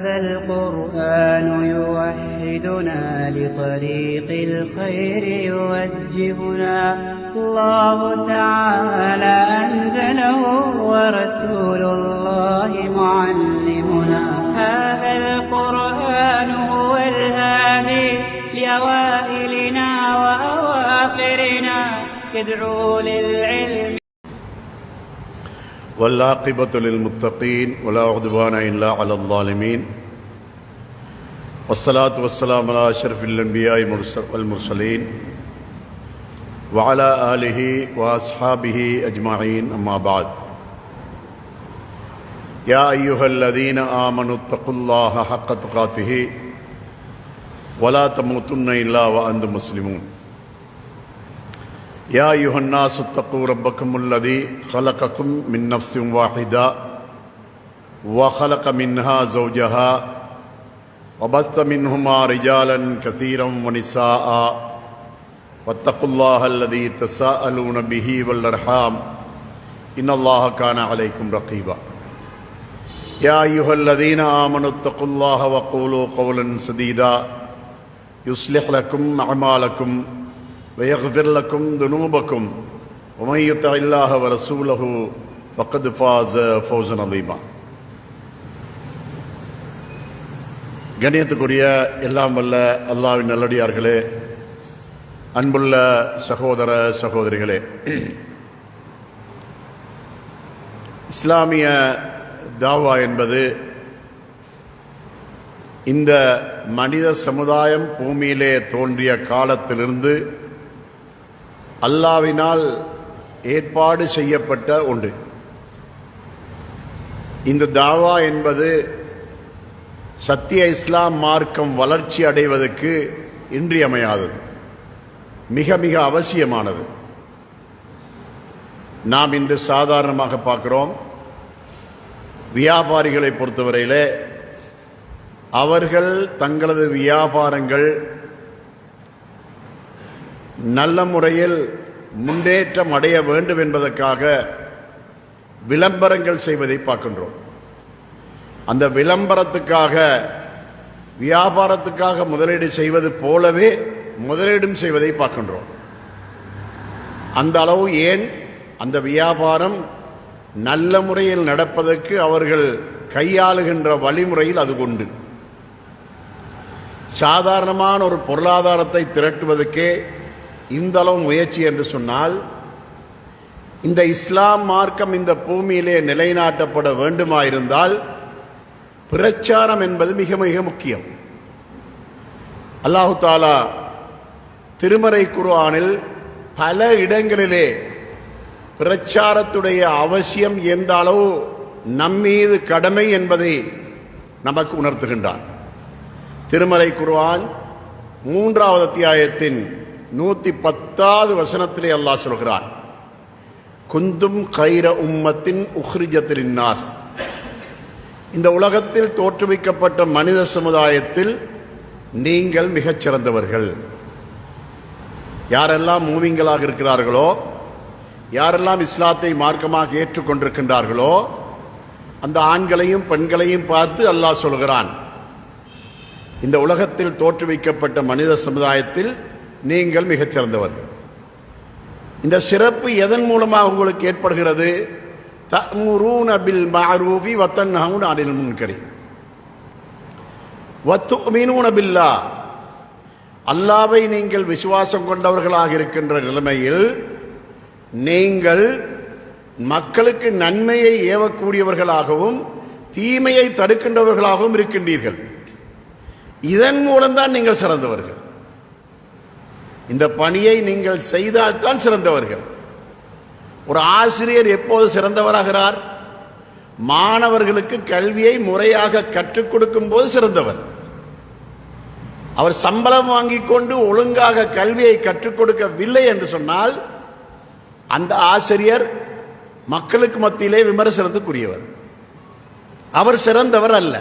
هذا القرآن يوحدنا لطريق الخير يوجهنا الله تعالى أنزله ورسول الله معلمنا هذا القرآن هو الهادي لأوائلنا وأواخرنا يدعو للعلم والعاقبة للمتقين ولا عدوان إلا على الظالمين والصلاة والسلام على أشرف الأنبياء والمرسلين وعلى آله وأصحابه أجمعين أما بعد يا أيها الذين آمنوا اتقوا الله حق تقاته ولا تموتن إلا وأنتم مسلمون يا أيها الناس اتقوا ربكم الذي خلقكم من نفس واحدة وخلق منها زوجها وبث منهما رجالا كثيرا ونساء واتقوا الله الذي تساءلون به والأرحام إن الله كان عليكم رقيبا يا أيها الذين آمنوا اتقوا الله وقولوا قولا سديدا يصلح لكم أعمالكم ويغفر لكم ذنوبكم ومن يطع الله ورسوله فقد فاز فوزا عظيما. கண்ணியத்துக்குரிய எல்லாம் வல்ல அல்லாஹ்வின் நல்லடியார்களே, அன்புள்ள சகோதர சகோதரிகளே, இஸ்லாமிய தாவா என்பது இந்த மனித சமுதாயம் பூமியிலே தோன்றிய காலத்திலிருந்து அல்லாஹ்வினால் ஏற்பாடு செய்யப்பட்ட ஒன்று. இந்த தாவா என்பது சத்திய இஸ்லாம் மார்க்கம் வளர்ச்சி அடைவதற்கு இன்றியமையாதது, மிக மிக அவசியமானது. நாம் இன்று சாதாரணமாக பார்க்கிறோம், வியாபாரிகளை பொறுத்தவரையிலே அவர்கள் தங்களது வியாபாரங்கள் நல்ல முறையில் முன்னேற்றம் அடைய வேண்டும் என்பதற்காக விளம்பரங்கள் செய்வதை பார்க்கின்றோம். அந்த விளம்பரத்துக்காக வியாபாரத்துக்காக முதலீடு செய்வது போலவே முதலீடும் செய்வதை பார்க்கின்றோம். அந்த அளவு ஏன் அந்த வியாபாரம் நல்ல முறையில் நடப்பதற்கு அவர்கள் கையாளுகின்ற வழிமுறையில் அது கொண்டு சாதாரணமான ஒரு பொருளாதாரத்தை திரட்டுவதற்கே இந்த அளவு முயற்சி என்று சொன்னால், இந்த இஸ்லாம் மார்க்கம் இந்த பூமியிலே நிலைநாட்டப்பட வேண்டுமாயிருந்தால் பிரச்சாரம் என்பது மிக மிக முக்கியம். அல்லாஹு தாலா திருமறை குர்ஆனில் பல இடங்களிலே பிரச்சாரத்துடைய அவசியம் எந்த அளவு நம்மீது கடமை என்பதை நமக்கு உணர்த்துகின்றான். திருமறை குர்ஆன் 3வது அத்தியாயத்தின் 110வது வசனத்திலே அல்லாஹ் சொல்கிறான், குந்தும் கைர உம்மத்தின் உஹ்ரிஜத் லின்னாஸ், இந்த உலகத்தில் தோற்றுவிக்கப்பட்ட மனித சமுதாயத்தில் நீங்கள் மிகச் சிறந்தவர்கள். யாரெல்லாம் மூமின்களாக இருக்கிறார்களோ, யாரெல்லாம் இஸ்லாத்தை மார்க்கமாக ஏற்றுக்கொண்டிருக்கின்றார்களோ, அந்த ஆண்களையும் பெண்களையும் பார்த்து அல்லாஹ் சொல்கிறான், இந்த உலகத்தில் தோற்றுவிக்கப்பட்ட மனித சமுதாயத்தில் நீங்கள் மிகச் சிறந்தவர்கள். இந்த சிறப்பு எதன் மூலமாக உங்களுக்கு ஏற்படுகிறது? தஅமுரூன பில் மஅரூஃபி வ தன்ஹவுன அனில் முன்கரி வ துமினூன பில்லாஹ், அல்லாஹ்வை நீங்கள் விசுவாசம் கொண்டவர்களாக இருக்கின்ற நிலைமையில் நீங்கள் மக்களுக்கு நன்மையை ஏவக்கூடியவர்களாகவும் தீமையை தடுக்கின்றவர்களாகவும் இருக்கின்றீர்கள். இதன் மூலம்தான் நீங்கள் சிறந்தவர்கள். இந்த பணியை நீங்கள் செய்தால்தான் சிறந்தவர்கள். ஒரு ஆசிரியர் எப்போது சிறந்தவராகிறார்? மாணவர்களுக்கு கல்வியை முறையாக கற்றுக் கொடுக்கும் போது சிறந்தவர். அவர் சம்பளம் வாங்கி கொண்டு ஒழுங்காக கல்வியை கற்றுக் கொடுக்கவில்லை என்று சொன்னால் அந்த ஆசிரியர் மக்களுக்கு மத்தியிலே விமர்சனத்துக்குரியவர். அவர் சிறந்தவர் அல்ல.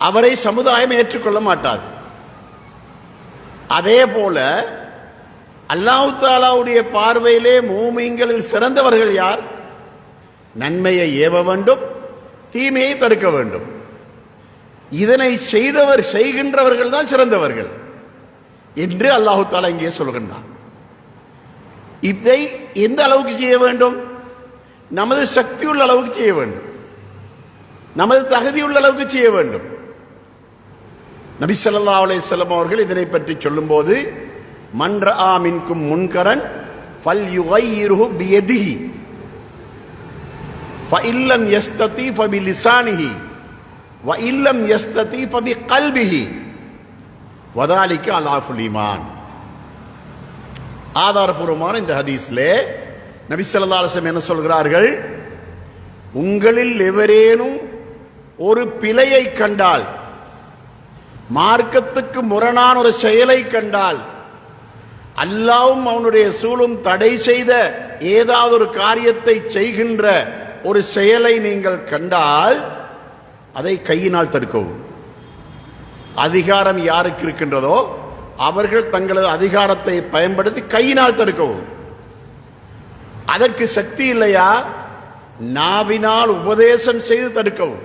அவரை சமுதாயம் ஏற்றுக்கொள்ள மாட்டாது. அதே போல அல்லாஹ் தஆலாவுடைய பார்வையிலே மூமின்களில் சிறந்தவர்கள் யார்? நன்மையை ஏவ வேண்டும், தீமையை தடுக்க வேண்டும். இதனை செய்கின்றவர்கள் தான் சிறந்தவர்கள் என்று அல்லாஹு தஆலா இங்கே சொல்கின்றான். இதை எந்த அளவுக்கு செய்ய வேண்டும்? நமது சக்தி உள்ள அளவுக்கு செய்ய வேண்டும், நமது தகுதி உள்ள அளவுக்கு செய்ய வேண்டும். நபி ஸல்லல்லாஹு அலைஹி வஸல்லம் அவர்கள் இதனை பற்றி சொல்லும்போது, மன் ரஆ மின்கும் முன்கரன் ஃபல்யுகையிர்ஹு பியதிஹி ஃபஇல்லம் யஸ்ததி ஃபபிலிசானிஹி வஇல்லம் யஸ்ததி ஃபபிகல்பிஹி வதாலிக அலாஃபுல் ஈமான். ஆதாரபூர்வமான இந்த ஹதீஸ்லே நபி ஸல்லல்லாஹு அலைஹி வஸல்லம் என்ன சொல்கிறார்கள்? உங்களில் எவரேனும் ஒரு பிழையை கண்டால், மார்க்கத்துக்கு முரணான ஒரு செயலை கண்டால், அல்லாஹ்வும் அவனுடைய ரசூலும் தடை செய்த ஏதாவது ஒரு காரியத்தை செய்கின்ற ஒரு செயலை நீங்கள் கண்டால் அதை கையினால் தடுக்கவும். அதிகாரம் யாருக்கு இருக்கின்றதோ அவர்கள் தங்களது அதிகாரத்தை பயன்படுத்தி கையினால் தடுக்கவும். அதற்கு சக்தி இல்லையா, நாவினால் உபதேசம் செய்து தடுக்கவும்.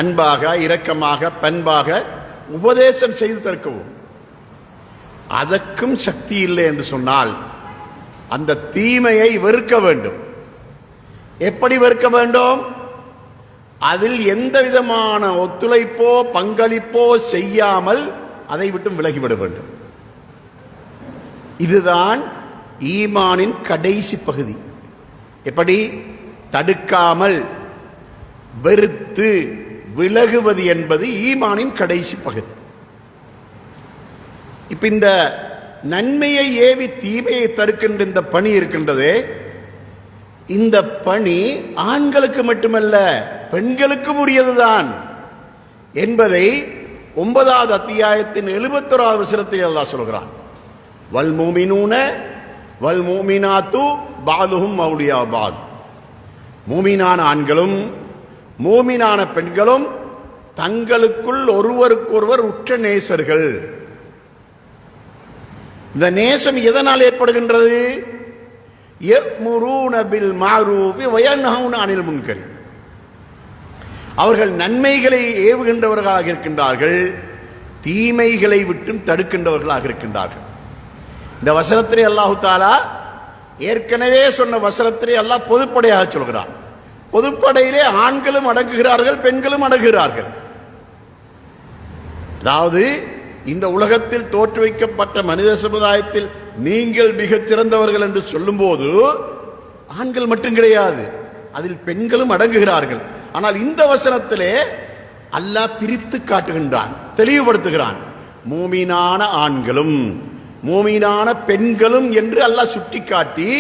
அன்பாக, இரக்கமாக, பண்பாக உபதேசம் செய்து தடுக்கவும். அதற்கும் சக்தி இல்லை என்று சொன்னால் அந்த தீமையை வெறுக்க வேண்டும். எப்படி வெறுக்க வேண்டும்? அதில் எந்த விதமான ஒத்துழைப்போ பங்களிப்போ செய்யாமல் அதை விட்டு விலகிவிட வேண்டும். இதுதான் ஈமானின் கடைசி பகுதி. எப்படி? தடுக்காமல் வெறுத்து விலகுவது என்பது ஈமானின் கடைசி பகுதி. இப்ப இந்த நன்மையை ஏவி தீமையை தடுக்கின்ற இந்த பணி இருக்கின்றதே, இந்த பணி ஆண்களுக்கு மட்டுமல்ல பெண்களுக்கும் உரியதுதான் என்பதை 9வது அத்தியாயத்தின் 71வது வசனத்தில் அல்லாஹ் சொல்கிறான். வல் மூமினூன வல் மூமினாத்து பாதுஹும் அவுலியா பாத். மூமினான ஆண்களும் மூமினான பெண்களும் தங்களுக்குள் ஒருவருக்கொருவர் உற்ற நேசர்கள். இந்த நேசம் எதனால் ஏற்படுகின்றது? யஅ்முரூன பில் மஅரூஃபி வ யன்ஹவுன அனில் முன்கர். அவர்கள் நன்மைகளை ஏவுகின்றவர்களாக இருக்கின்றார்கள், தீமைகளை விட்டும் தடுக்கின்றவர்களாக இருக்கின்றார்கள். இந்த வசனத்திலே அல்லாஹு தஆலா ஏற்கனவே சொன்ன வசனத்திலே அல்லாஹ் பொதுப்படையாக சொல்கிறான். பொதுப்படையிலே ஆண்களும் அடங்குகிறார்கள், பெண்களும் அடங்குகிறார்கள். அதாவது இந்த உலகத்தில் தோற்றுவிக்கப்பட்ட மனித சமுதாயத்தில் நீங்கள் மிகச் சிறந்தவர்கள் என்று சொல்லும் போது ஆண்கள் மட்டும் கிடையாது, அதில் பெண்களும் அடங்குகிறார்கள். ஆனால் இந்த வசனத்திலே அல்லாஹ் பிரித்து காட்டுகின்றான், தெளிவுபடுத்துகிறான். மூமினான ஆண்களும் மூமினான பெண்களும் என்று அல்லாஹ் சுட்டிக்காட்டி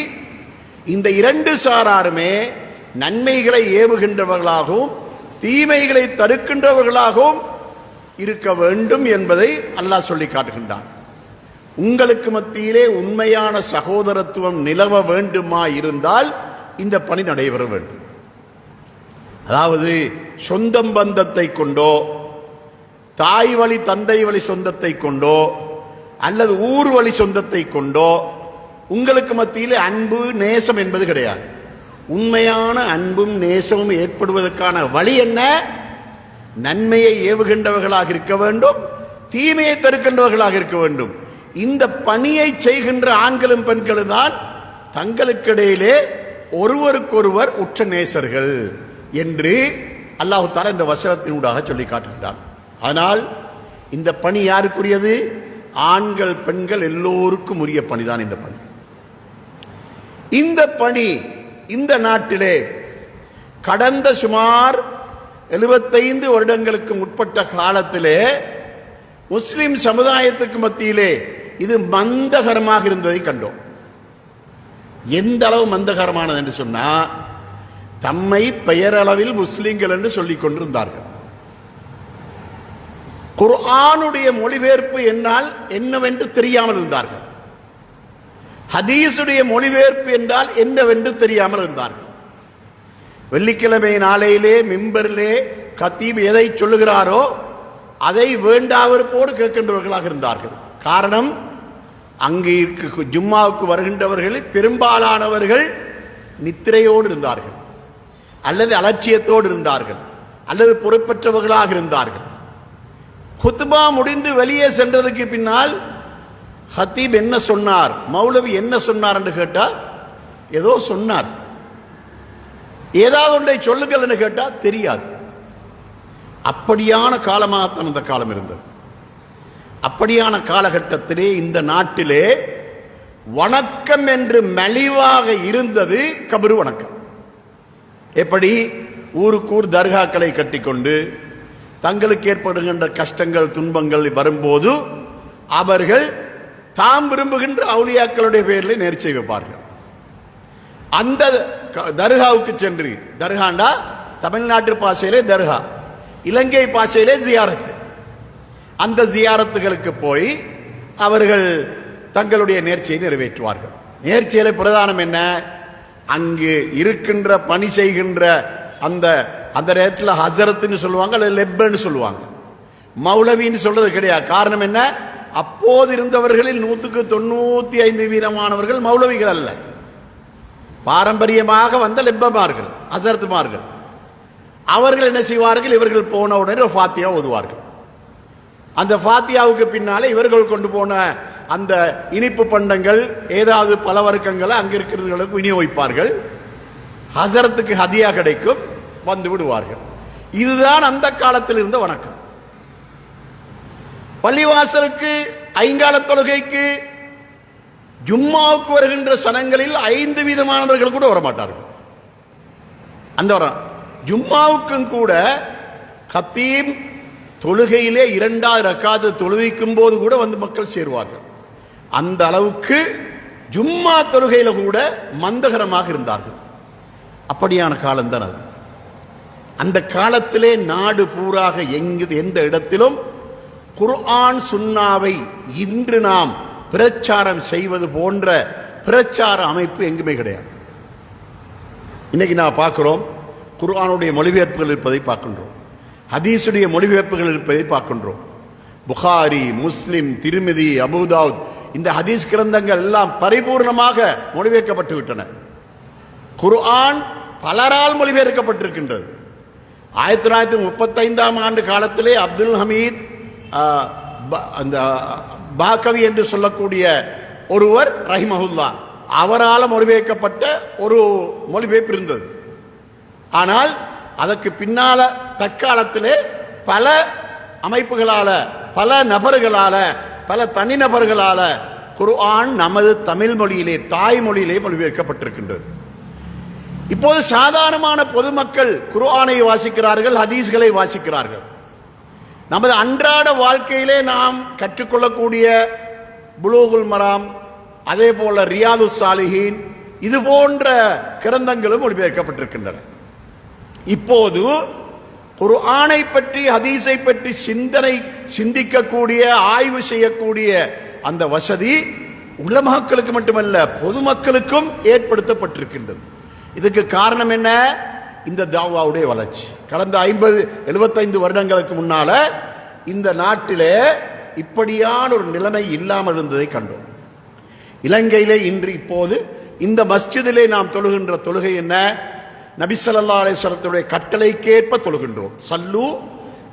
இந்த இரண்டு சாராருமே நன்மைகளை ஏவுகின்றவர்களாகவும் தீமைகளை தடுக்கின்றவர்களாகவும் இருக்க வேண்டும் என்பதை அல்லாஹ் சொல்லி காட்டுகின்றான். உங்களுக்கு மத்தியிலே உண்மையான சகோதரத்துவம் நிலவ வேண்டுமா இருந்தால் இந்த பணி நடைபெற வேண்டும். அதாவது சொந்தம் பந்தத்தை கொண்டோ, தாய் வழி தந்தை வழி சொந்தத்தை கொண்டோ, அல்லது ஊர் வழி சொந்தத்தை கொண்டோ உங்களுக்கு மத்தியிலே அன்பு நேசம் என்பது கிடையாது. உண்மையான அன்பும் நேசமும் ஏற்படுவதற்கான வழி என்ன? நன்மையை ஏவுகின்றவர்களாக இருக்க வேண்டும், தீமையை தடுக்கின்றவர்களாக இருக்க வேண்டும். இந்த பணியை செய்கின்ற ஆண்களும் பெண்களும் தான் தங்களுக்கிடையிலே ஒருவருக்கொருவர் உற்ற நேசர்கள் என்று அல்லாஹ் தஆலா இந்த வசனத்தினூடாக சொல்லி காட்டுகிறார். ஆனால் இந்த பணி யாருக்குரியது? ஆண்கள் பெண்கள் எல்லோருக்கும் உரிய பணிதான் இந்த பணி. இந்த பணி இந்த நாட்டிலே கடந்த சுமார் 75 வருடங்களுக்கு முற்பட்ட காலத்திலே முஸ்லிம் சமுதாயத்துக்கு மத்தியிலே இது மந்தகரமாக இருந்ததை கண்டோம். எந்த அளவு மந்தகரமானது என்று சொன்னா, தம்மை பெயரளவில் முஸ்லிம்கள் என்று சொல்லிக் கொண்டிருந்தார்கள். குர்ஆனுடைய மொழிபெயர்ப்பு என்னால் என்னவென்று தெரியாமல் இருந்தார்கள். ஹதீஸுடைய மொழிபெயர்ப்பு என்றால் என்னவென்று தெரியாமல் இருந்தார்கள். வெள்ளிக்கிழமை நாளையிலே மிம்பரிலே கத்தீப் எதை சொல்லுகிறாரோ அதை வேண்டாவிருப்போடு கேட்கின்றவர்களாக இருந்தார்கள். காரணம், அங்கு ஜும்மாவுக்கு வருகின்றவர்களில் பெரும்பாலானவர்கள் நித்திரையோடு இருந்தார்கள் அல்லது அலட்சியத்தோடு இருந்தார்கள் அல்லது பொறுப்பற்றவர்களாக இருந்தார்கள். குத்பா முடிந்து வெளியே சென்றதுக்கு பின்னால் ஹத்தீப் என்ன சொன்னார், மௌலவி என்ன சொன்னார் என்று கேட்டால் ஏதோ சொன்னார். ஏதாவது ஒன்றை சொல்லுங்கள் என்று கேட்டால் தெரியாது. அப்படியான காலமாகத்தான் அந்த காலம் இருந்தது. அப்படியான காலகட்டத்திலே இந்த நாட்டிலே வணக்கம் என்று மலிவாக இருந்தது கபரு வணக்கம். எப்படி ஊருக்கூர் தர்காக்களை கட்டிக்கொண்டு தங்களுக்கு ஏற்படுகின்ற கஷ்டங்கள் துன்பங்கள் வரும்போது அவர்கள் தாம் விரும்புகின்ற அவுலியாக்களுடைய பெயரில் நேர்ச்சை வைப்பார்கள். அந்த தர்காவுக்கு சென்று, தர்காண்டா தமிழ்நாட்டு பாஷையிலே தர்கா, இலங்கை பாஷையிலே ஜியாரத்து, அந்த ஜியாரத்துகளுக்கு போய் அவர்கள் தங்களுடைய நேர்ச்சியை நிறைவேற்றுவார்கள். நேர்ச்சியில பிரதானம் என்ன? அங்கு இருக்கின்ற பணி செய்கின்ற அந்த அந்த நேரத்தில் ஹசரத்துன்னு சொல்லுவாங்க, அல்லது லெப்பன்னு சொல்லுவாங்க, மௌலவின்னு சொல்றது கிடையாது. காரணம் என்ன? அப்போது இருந்தவர்களில் 195% மௌலவிகள் அல்ல, பாரம்பரியமாக வந்த லெப்பமார்கள், ஹசரத்துமார்கள். அவர்கள் என்ன செய்வார்கள்? இவர்கள் போன உடனே ஒரு ஃபாத்தியா ஓதுவார்கள். அந்த ஃபாத்தியாவுக்கு பின்னாலே இவர்கள் கொண்டு போன அந்த இனிப்பு பண்டங்கள், ஏதாவது பல வர்க்கங்களை அங்க இருக்கிறவர்களுக்கு விநியோகிப்பார்கள். ஹசரத்துக்கு ஹதியா கிடைக்கும், வந்து விடுவார்கள். இதுதான் அந்த காலத்தில் இருந்த வணக்கம். பள்ளிவாசலுக்கு, ஐங்கால தொழுகைக்கு, ஜும்மாவுக்கு வருகின்ற சனங்களில் 5 வீதமானவர்கள் கூட வரமாட்டார்கள். அந்த ஜும்மாவுக்கும் கூட கத்தீம் தொழுகையிலே 2வது ரக்காத்து தொழுவிக்கும் போது கூட வந்து மக்கள் சேருவார்கள். அந்த அளவுக்கு ஜும்மா தொழுகையில கூட மந்தகரமாக இருந்தார்கள். அப்படியான காலம்தான் அது. அந்த காலத்திலே நாடு பூராக எந்த இடத்திலும் குர்ஆன் சுன்னாவை இன்று நாம் பிரச்சாரம் செய்வது போன்ற பிரச்சார அமைப்பு எங்குமே கிடையாது. இன்னைக்கு நான் பார்க்கிறோம், குர்ஆனுடைய மொழிபெயர்ப்புகள் இருப்பதை பார்க்கின்றோம், ஹதீஸுடைய மொழிபெயர்ப்புகள் இருப்பதை பார்க்கின்றோம். புகாரி, முஸ்லிம், திருமிதி, அபூதாவுத், இந்த ஹதீஸ் கிரந்தங்கள் எல்லாம் பரிபூர்ணமாக மொழிபெயர்க்கப்பட்டு விட்டன. குர்ஆன் பலரால் மொழிபெயர்க்கப்பட்டிருக்கின்றது. 1935ஆம் ஆண்டு காலத்திலே அப்துல் ஹமீத் அந்த பாக்கவி என்று சொல்லக்கூடிய ஒருவர் ரஹிமஹுல்லா, அவரால் மொழிபெயர்க்கப்பட்ட ஒரு மொழிபெயர்ப்பு இருந்தது. ஆனால் அதற்கு பின்னால தற்காலத்திலே பல அமைப்புகளால, பல நபர்களால, பல தனிநபர்களால குர்ஆன் நமது தமிழ் மொழியிலே, தாய்மொழியிலே மொழிபெயர்க்கப்பட்டிருக்கின்றது. இப்போது சாதாரணமான பொதுமக்கள் குர்ஆனை வாசிக்கிறார்கள், ஹதீஸ்களை வாசிக்கிறார்கள். நமது அன்றாட வாழ்க்கையிலே நாம் கற்றுக்கொள்ளக்கூடிய புலூகுல் மராம், அதே போல ரியாது சாலிஹீன், இது போன்ற கிரந்தங்களும் மொழிபெயர்க்கப்பட்டிருக்கின்றன. இப்போது குர்ஆனை பற்றி, ஹதீஸை பற்றி சிந்திக்கக்கூடிய, ஆய்வு செய்யக்கூடிய அந்த வசதி உலமாக்களுக்கு மட்டுமல்ல பொதுமக்களுக்கும் ஏற்படுத்தப்பட்டிருக்கின்றது. இதுக்கு காரணம் என்ன? இந்த தாவாவுடைய வளர்ச்சி. கடந்த 50-75 வருடங்களுக்கு முன்னால இந்த நாட்டிலே இப்படியான ஒரு நிலைமை இல்லாமல் இருந்ததை கண்டோம். இலங்கையிலே இன்று இப்போது இந்த மஸ்ஜிதிலே நாம் தொழுகின்ற தொழுகை என்ன? நபி ஸல்லல்லாஹு அலைஹி வஸல்லத்துடைய கட்டளைக்கேற்ப தொழுகின்றோம். சல்லு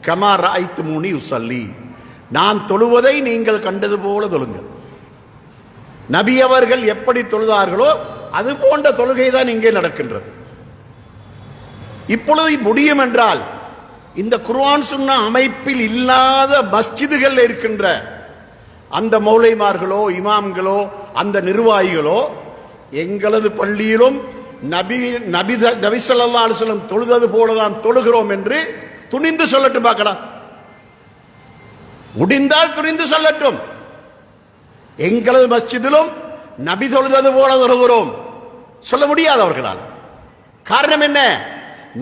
கமா ரஅய்துமூனி உஸல்லி, நான் தொழுவதை நீங்கள் கண்டது போல தொழுங்கள். நபி அவர்கள் எப்படி தொழுதார்களோ அது போன்ற தொழுகை தான் இங்கே நடக்கின்றது. இப்பொழுது முடியும் என்றால் இந்த குர்ஆன் சுன்னா அமைப்பில் இல்லாத மஸ்ஜிதுகள் இருக்கின்ற அந்த மௌலைமார்களோ, இமாம்களோ, அந்த நிர்வாகிகளோ எங்களது பள்ளியிலும் நபி ஸல்லல்லாஹு அலைஹி வஸல்லம் தொழுதது போலதான் தொழுகிறோம் என்று துணிந்து சொல்லட்டும் பார்க்கலாம். முடிந்தால் துணிந்து சொல்லட்டும். எங்களது மஸ்ஜிதிலும் நபி தொழுதது போல தொழுகிறோம் சொல்ல முடியாது அவர்களால். காரணம் என்ன?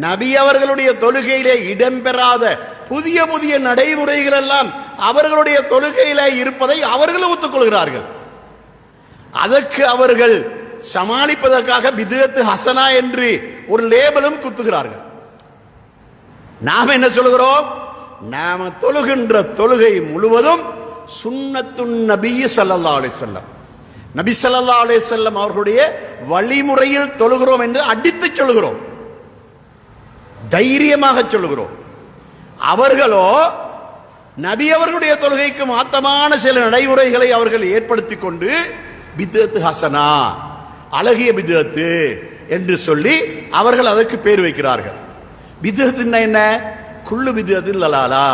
நபி அவர்களுடைய தொழுகையிலே இடம்பெறாத புதிய புதிய நடைமுறைகள் எல்லாம் அவர்களுடைய தொழுகையில இருப்பதை அவர்கள் ஒத்துக்கொள்கிறார்கள். அதற்கு அவர்கள் சமாளிப்பதற்காக பித்அத் ஹசனா என்று ஒரு லேபலும் குத்துகிறார்கள். நாம் என்ன சொல்கிறோம்? நாம தொழுகின்ற தொழுகை முழுவதும் சுன்னத்துன் நபி ஸல்லல்லாஹு அலைஹி வஸல்லம், நபி ஸல்லல்லாஹு அலைஹி வஸல்லம் அவர்களுடைய வழிமுறையில் தொழுகிறோம் என்று அடித்து சொல்கிறோம், தைரியமாக சொல்கிறோம். அவர்களோ நபி அவர்களுடைய தொழுகைக்கு மாத்தமான சில நடைமுறைகளை அவர்கள் ஏற்படுத்தி கொண்டு பித்அத் ஹசனா, அழகிய பித்அத்து என்று சொல்லி அவர்கள் அதற்கு பேர் வைக்கிறார்கள். பித்அத்துன்னா என்ன? குல்லு பித்அத்தின் லலாலா,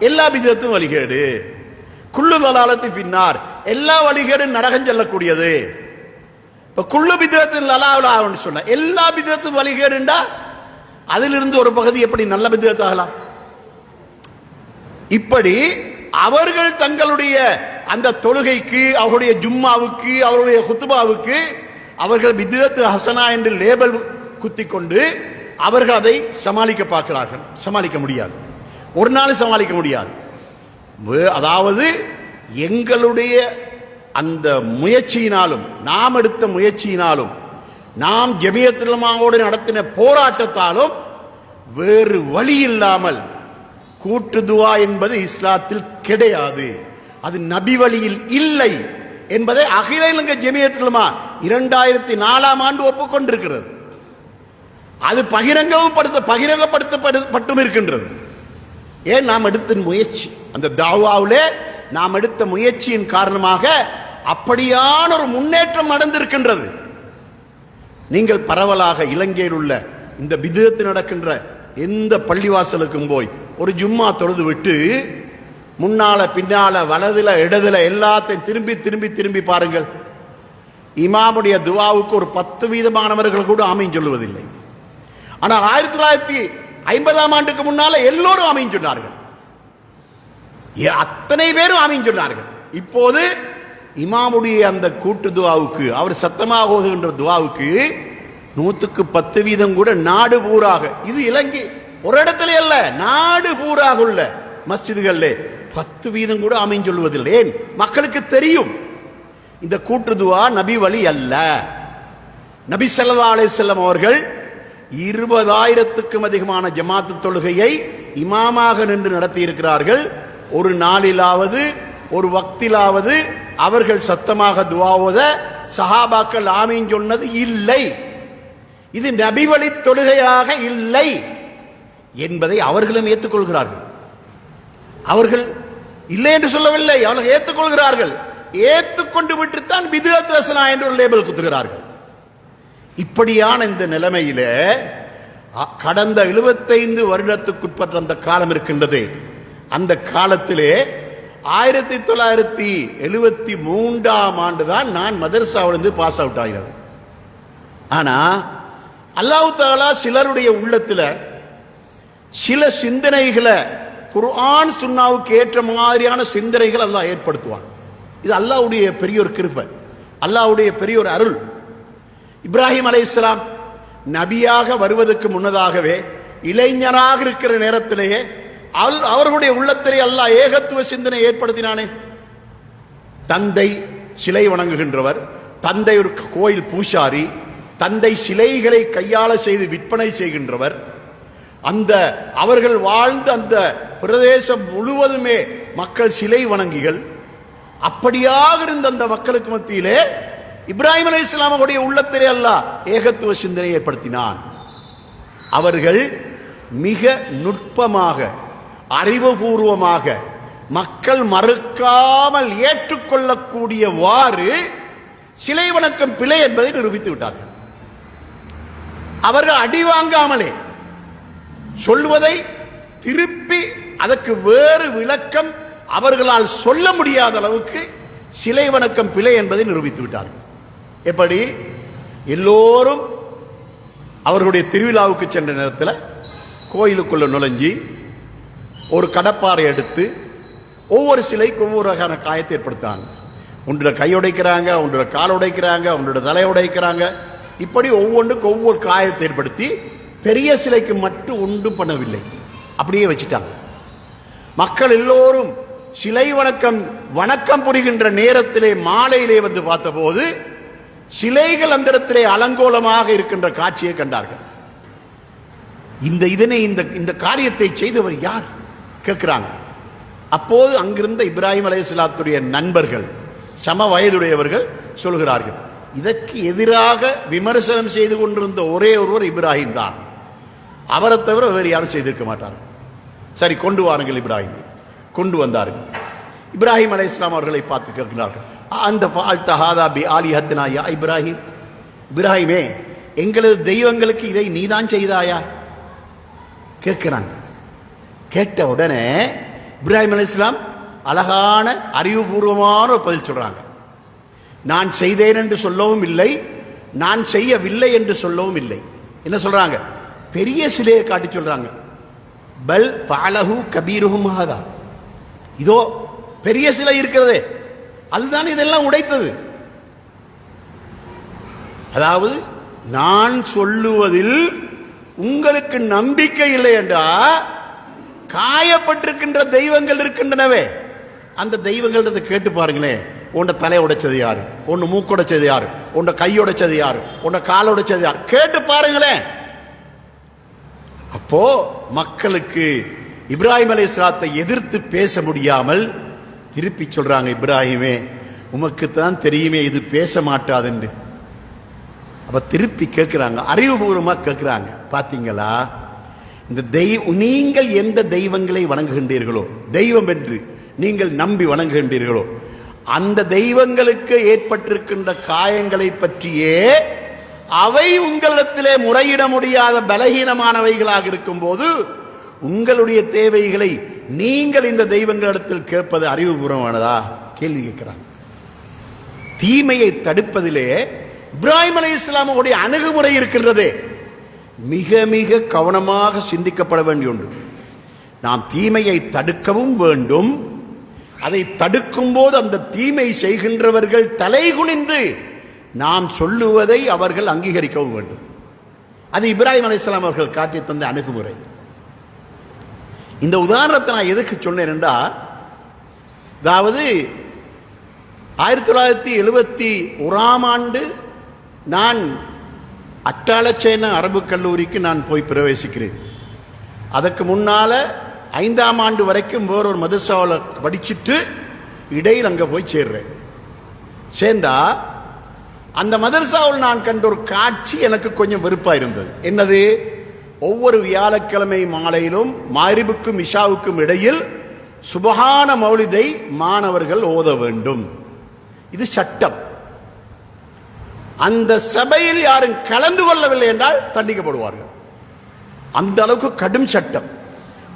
எல்லா பித்அத்தும் வழிகேடு. குல்லு லலாலத்து பின்னார், எல்லா வழிகேடும் நரகம் செல்லக்கூடியது. இப்ப குல்லு பித்அத்தின் லலாலான்னு சொன்ன எல்லா பித்அத்தும் வழிகேடுண்டா அதிலிருந்து ஒரு பகுதி எப்படி நல்ல பித்அத் ஆகலாம்? இப்படி அவர்கள் தங்களுடைய அந்த தொழுகைக்கு, அவருடைய ஜும்மாவுக்கு, அவருடைய குத்துபாவுக்கு அவர்கள் பித்அத் ஹசனா என்று லேபல் குத்தி கொண்டு அவர்கள் அதை சமாளிக்க பார்க்கிறார்கள். சமாளிக்க முடியாது, ஒரு நாள் சமாளிக்க முடியாது. அதாவது எங்களுடைய அந்த முயற்சியினாலும், நாம் எடுத்த முயற்சியினாலும், நாம் ஜமியத் உலமாவோடு நடத்தின போராட்டத்தாலும் வேறு வழி இல்லாமல் கூட்டு துவா என்பது இஸ்லாத்தில் கிடையாது, அது நபி வழியில் இல்லை என்பதை அகில இலங்கை ஜமியத் உலமா 2004ஆம் ஆண்டு ஒப்புக்கொண்டிருக்கிறது. அது பகிரங்கப்படுத்தப்பட்டும் இருக்கின்றது. ஏன்? நாம் எடுத்த முயற்சி, அந்த தாவாவிலே நாம் எடுத்த முயற்சியின் காரணமாக அப்படியான ஒரு முன்னேற்றம் நடந்திருக்கின்றது. நீங்கள் பரவலாக இலங்கையில் உள்ள இந்த பித்அத் நடக்கின்ற எந்த பள்ளிவாசலுக்கும் போய் ஒரு ஜும்மா தொழுது விட்டு முன்னால பின்னால வலதுல இடதுல எல்லாத்தையும் திரும்பி திரும்பி திரும்பி பாருங்கள். இமாமுடைய துவாவுக்கு ஒரு 10% கூட ஆமீன் சொல்லுவதில்லை. ஆனால் 1950ஆம் ஆண்டுக்கு முன்னால எல்லோரும் ஆமீன் சொன்னார்கள், அத்தனை பேரும் ஆமீன் சொன்னார்கள். இப்போது இமாமுடைய அந்த கூட்டு துவாவுக்கு, அவர் சத்தமாக ஓதுகின்ற துவாவுக்கு 100% கூட நாடு பூராக, இது இலங்கை ஒரு இடத்துல அல்ல, நாடு பூராக உள்ள மஸ்ஜிதுகளிலே 10% கூட ஆமீன் சொல்லுவதில்லை. ஏன்? மக்களுக்கு தெரியும் இந்த கூட்டு துவா நபி வழி அல்ல. நபி ஸல்லல்லாஹு அலைஹி வஸல்லம் அவர்கள் 20,000க்கும் அதிகமான ஜமாத்து தொழுகையை இமாமாக நின்று நடத்தி இருக்கிறார்கள். ஒரு நாளிலாவது ஒரு வக்திலாவது அவர்கள் சத்தமாக துஆ ஓத சஹாபாக்கள் ஆமீன் சொன்னது இல்லை. இது நபி வழி தொழுகையாக இல்லை என்பதை அவர்களும் ஏற்றுக்கொள்கிறார்கள். அவர்கள் இல்லை என்று சொல்லவில்லை, அவர்கள் ஏற்றுக்கொள்கிறார்கள். ஏற்றுக்கொண்டு விட்டுத்தான் பித்அத் ஹஸனா என்று லேபிள் குத்துகிறார்கள். இப்படியான இந்த நிலைமையிலே கடந்த 75 வருடத்துக்குட்பட்ட அந்த காலம் இருக்கின்றது. அந்த காலத்திலே 1973ஆம் ஆண்டு தான் நான் மதரசாவிலிருந்து பாஸ் அவுட் ஆகிறது. ஆனா அல்லாஹ் தஆலா சிலருடைய உள்ளத்துல சில சிந்தனைகளை, குர்ஆன் சுன்னாவுக்கு ஏற்ற மாதிரியான சிந்தனைகள் அல்லாஹ் ஏற்படுத்துவான். இது அல்லாஹ்வுடைய பெரிய ஒரு கிருபை, அல்லாஹ்வுடைய பெரிய ஒரு அருள். இப்ராஹிம் அலைஹிஸ்ஸலாம் நபியாக வருவதற்கு முன்னதாகவே இளைஞராக இருக்கிற நேரத்திலேயே அவர்களுடைய உள்ளத்திலே அல்லாஹ் ஏகத்துவ சிந்தனை ஏற்படுத்தினானே. தந்தை சிலை வணங்குகின்றவர், தந்தை ஒரு கோயில் பூசாரி, தந்தை சிலைகளை கையாள செய்து விற்பனை செய்கின்றவர், அந்த அவர்கள் வாழ்ந்த அந்த பிரதேசம் முழுவதுமே மக்கள் சிலை வணங்கிகள். அப்படியாக இருந்த அந்த மக்களுக்கு மத்தியிலே இப்ராஹிம் அலைஹிஸ்ஸலாம் அவருடைய உள்ளத்திலே அல்லாஹ் ஏகத்துவ சிந்தனை ஏற்படுத்தினான். அவர்கள் மிக நுட்பமாக, அறிவுபூர்வமாக, மக்கள் மறுக்காமல் ஏற்றுக்கொள்ளக்கூடியவாறு சிலை வணக்கம் பிழை என்பதை நிரூபித்து விட்டார்கள். அவர்கள் அடி வாங்காமலே சொல்வதை திருப்பி அதற்கு வேறு விளக்கம் அவர்களால் சொல்ல முடியாத அளவுக்கு சிலை வணக்கம் பிழை என்பதை நிரூபித்து விட்டார்கள். எப்படி? எல்லோரும் அவர்களுடைய திருவிழாவுக்கு சென்ற நேரத்தில் கோயிலுக்குள்ள நுழைஞ்சி ஒரு கடப்பாறை எடுத்து ஒவ்வொரு சிலைக்கு ஒவ்வொரு வகையான காயத்தை ஏற்படுத்தாங்க. ஒன்றோட கை உடைக்கிறாங்க, ஒன்றோட கால் உடைக்கிறாங்க, ஒன்றோட தலை உடைக்கிறாங்க. இப்படி ஒவ்வொன்றுக்கு ஒவ்வொரு காயத்தை ஏற்படுத்தி பெரிய சிலைக்கு மட்டும் ஒன்றும் பண்ணவில்லை, அப்படியே வச்சுட்டாங்க. மக்கள் எல்லோரும் சிலை வணக்கம் புரிகின்ற நேரத்திலே மாலையிலே வந்து பார்த்தபோது சிலைகள் அந்த இடத்திலே அலங்கோலமாக இருக்கின்ற காட்சியை கண்டார்கள். இந்த காரியத்தை செய்தவர் யார் கேட்கிறாங்க. அப்போது அங்கிருந்த இப்ராஹிம் அலைஹிஸ்ஸலாத்துடைய நண்பர்கள், சம வயதுடையவர்கள் சொல்கிறார்கள், இதற்கு எதிராக விமர்சனம் செய்து கொண்டிருந்த ஒரே ஒருவர் இப்ராஹிம் தான், அவரை தவிர வேறு யாரும் செய்திருக்க மாட்டார்கள். சரி, கொண்டு வாருங்கள் இப்ராஹிம். கொண்டு வந்தார்கள். இப்ராஹிம் அலைஹிஸ்ஸலாம் அவர்களை பார்த்து கேட்கிறார்கள், அந்த ஃபால்த ஹாதா பி ஆலிஹத்தினா யா இப்ராஹிம், இப்ராஹிமே எங்களது தெய்வங்களுக்கு இதை நீதான் செய்தாயா கேட்கிறாங்க. கேட்ட உடனே இப்ராஹிம் அலைஹிஸ்ஸலாம் அழகான அறிவுபூர்வமான ஒரு பதில் சொல்றாங்க. நான் செய்தேன் என்று சொல்லவும் இல்லை, நான் செய்யவில்லை என்று சொல்லவும் இல்லை. என்ன சொல்றாங்க? பெரிய சிலையை காட்டி சொல்றாங்க. பல் பாலஹு கபீருஹும் ஹாதா, இதோ பெரிய சிலை இருக்கிறதே, அதுதான் இதெல்லாம் உடைத்தது. அதாவது நான் சொல்லுவதில் உங்களுக்கு நம்பிக்கை இல்லை என்றா, காயப்பட்டிருக்கின்ற தெய்வங்கள் இருக்கின்றனவே, அந்த தெய்வங்கள்ட்ட கேட்டு பாருங்களேன். உன்னை தலை உடைச்சது யாரு, உன்னை மூக்குடைச்சது யாரு, உன்னை கையுடைச்சது யாரு, உன்னை கால் உடைச்சது யாரு, கேட்டு பாருங்களேன். அப்போ மக்களுக்கு இப்ராஹிம் அலைஹிஸ்ஸலாத்தை எதிர்த்து பேச முடியாமல் திருப்பி சொல்றாங்க, இப்ராஹிமே உமக்குத்தான் தெரியுமே இது பேச மாட்டாதுன்னு. அப்ப திருப்பி கேட்கிறாங்க, அறிவுபூர்வமா கேட்கிறாங்க, பாத்தீங்களா இந்த நீங்கள் எந்த தெய்வங்களை வணங்குகின்றீர்களோ, தெய்வம் என்று நீங்கள் நம்பி வணங்குகின்றீர்களோ, அந்த தெய்வங்களுக்கு ஏற்பட்டிருக்கின்ற காயங்களை பற்றியே அவை உங்களிடத்திலே முறையிட முடியாத பலகீனமானவைகளாக இருக்கும் போது உங்களுடைய தேவைகளை நீங்கள் இந்த தெய்வங்களிடத்தில் கேட்பது அறிவுபூர்வமானதா? கேள்வி கேட்கிறாங்க. தீமையை தடுப்பதிலே இப்ராஹிம் அலைஹிஸ்ஸலாமுடைய அணுகுமுறை இருக்கின்றதே மிக மிக கவனமாக சிந்திக்கப்பட வேண்டிய ஒன்று. நாம் தீமையை தடுக்கவும் வேண்டும், அதை தடுக்கும் போது அந்த தீமை செய்கின்றவர்கள் தலைகுனிந்து நாம் சொல்லுவதை அவர்கள் அங்கீகரிக்கவும் வேண்டும். அது இப்ராஹிம் அலைஹிஸ்ஸலாம் அவர்கள் காட்டி தந்த அணுகுமுறை. இந்த உதாரணத்தை நான் எதுக்கு சொன்னேன் என்றால், அதாவது 1971 நான் அட்டாளச்சேன அரபு கல்லூரிக்கு நான் போய் பிரவேசிக்கிறேன். அதற்கு முன்னால 5ஆம் ஆண்டு வரைக்கும் வேறொரு மதரசாவில் படிச்சுட்டு இடையில் அங்கே போய் சேர்றேன். சேர்ந்தா அந்த மதரசாவில் நான் கண்ட ஒரு காட்சி எனக்கு கொஞ்சம் வெறுப்பாக இருந்தது. என்னது? ஒவ்வொரு வியாழக்கிழமை மாலையிலும் மக்ரிபுக்கும் இஷாவுக்கும் இடையில் சுபஹான மௌலிதை மாணவர்கள் ஓத வேண்டும். இது சட்டம். அந்த சபையில் யாரும் கலந்து கொள்ளவில்லை என்றால் தண்டிக்கப்படுவார்கள். அந்த அளவுக்கு கடும் சட்டம்.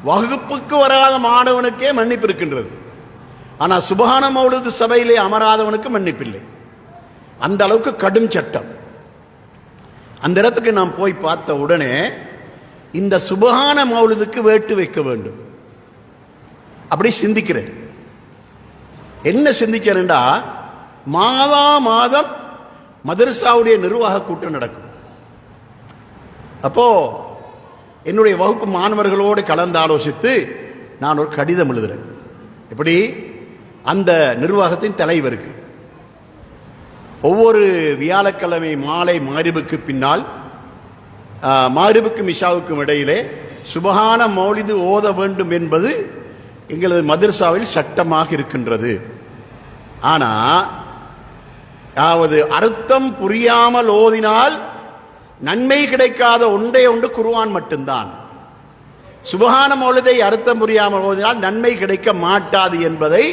வகுப்புக்கு வராத மாணவனுக்கே மன்னிப்பு இருக்கின்றது. ஆனால் சுபஹான மௌலிது சபையிலே அமராதவனுக்கு மன்னிப்பில்லை. அந்த அளவுக்கு கடும் சட்டம். அந்த இடத்துக்கு நான் போய் பார்த்த உடனே இந்த சுபஹான மௌலிதுக்கு வேட்டு வைக்க வேண்டும் அப்படி சிந்திக்கிறேன். என்ன சிந்திக்கிறேன்டா, மாதம் மதரசாவுடைய நிர்வாக கூட்டம் நடக்கும். அப்போ என்னுடைய வகுப்பு மாணவர்களோடு கலந்து ஆலோசித்து நான் ஒரு கடிதம் எழுதுறேன். எப்படி? அந்த நிர்வாகத்தின் தலைவருக்கு ஒவ்வொரு வியாழக்கிழமை மாலை மக்ரிபுக்கு பின்னால் மக்ரிபுக்கும் இஷாவுக்கும் இடையிலே சுபஹான மௌலிது ஓத வேண்டும் என்பது எங்களது மதரசாவில் சட்டமாக இருக்கின்றது. ஆனா அதாவது அர்த்தம் புரியாமல் ஓதினால் நன்மை கிடைக்காத ஒன்றே ஒன்று குர்ஆன் மட்டும்தான். சுபஹான மௌலிதை அர்த்தம் புரியாமல் ஓதினால் நன்மை கிடைக்க மாட்டாது என்பதை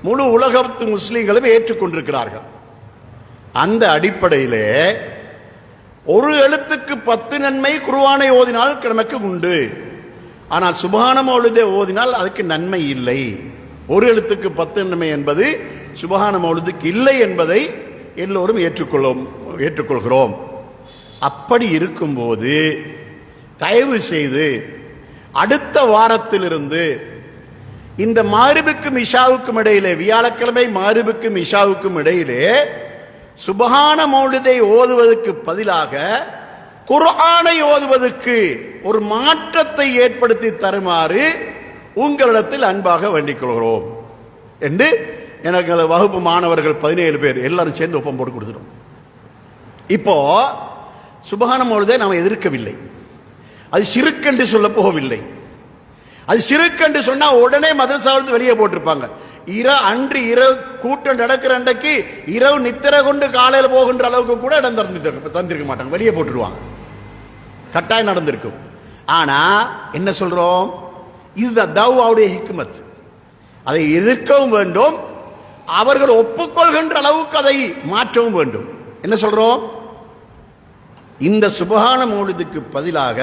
முழு உலகத்து முஸ்லிம்களும் ஏற்றுக்கொண்டிருக்கிறார்கள். அந்த அடிப்படையிலே ஒரு எழுத்துக்கு 10 நன்மை குர்ஆனை ஓதினால் நமக்கு உண்டு. ஆனால் சுபஹான மௌலிதை ஓதினால் அதுக்கு நன்மை இல்லை. ஒரு எழுத்துக்கு 10 நன்மை என்பது சுபஹான மௌலிதுக்கு இல்லை என்பதை எல்லோரும் ஏற்றுக்கொள்கிறோம். அப்படி இருக்கும்போது தயவு செய்து அடுத்த வாரத்திலிருந்து இந்த மக்ரிபுக்கும் இஷாவுக்கும் இடையிலே, வியாழக்கிழமை மக்ரிபுக்கும் இஷாவுக்கும் இடையிலே சுபஹான மௌலிதை ஓதுவதற்கு பதிலாக குர்ஆனை ஓதுவதற்கு ஒரு மாற்றத்தை ஏற்படுத்தி தருமாறு உங்களிடத்தில் அன்பாக வேண்டிக் கொள்கிறோம் என்று எனக்கு வகுப்பு மாணவர்கள் 17 பேர் எல்லாரும் சேர்ந்து ஒப்பம் போட்டு கொடுத்துரும். இப்போ சுபஹான மௌலிதை நாம் எதிர்க்கவில்லை. அது ஷிர்க் என்று சொல்ல போகவில்லை. அது ஷிர்க் என்று சொன்னா உடனே மதரசாவிலிருந்து வெளியே போட்டிருப்பாங்க. அன்று இரவு கூட்டம் நடக்கிற அன்றைக்கு இரவு நித்திர கொண்டு காலையில் போகின்ற அளவுக்கு கூட இடம் தந்திருக்க மாட்டாங்க, வெளியே போட்டுருவாங்க. கட்டாயம் நடந்திருக்கும். ஆனா என்ன சொல்றோம்? இதுதான் தவ்வாவுடைய ஹிக்மத். அதை எதிர்க்கவும் வேண்டும், அவர்கள் ஒப்புக்கொள்கின்ற அளவுக்கு அதை மாற்றவும் வேண்டும். என்ன சொல்றோம்? இந்த சுபஹான மௌலிதுக்கு பதிலாக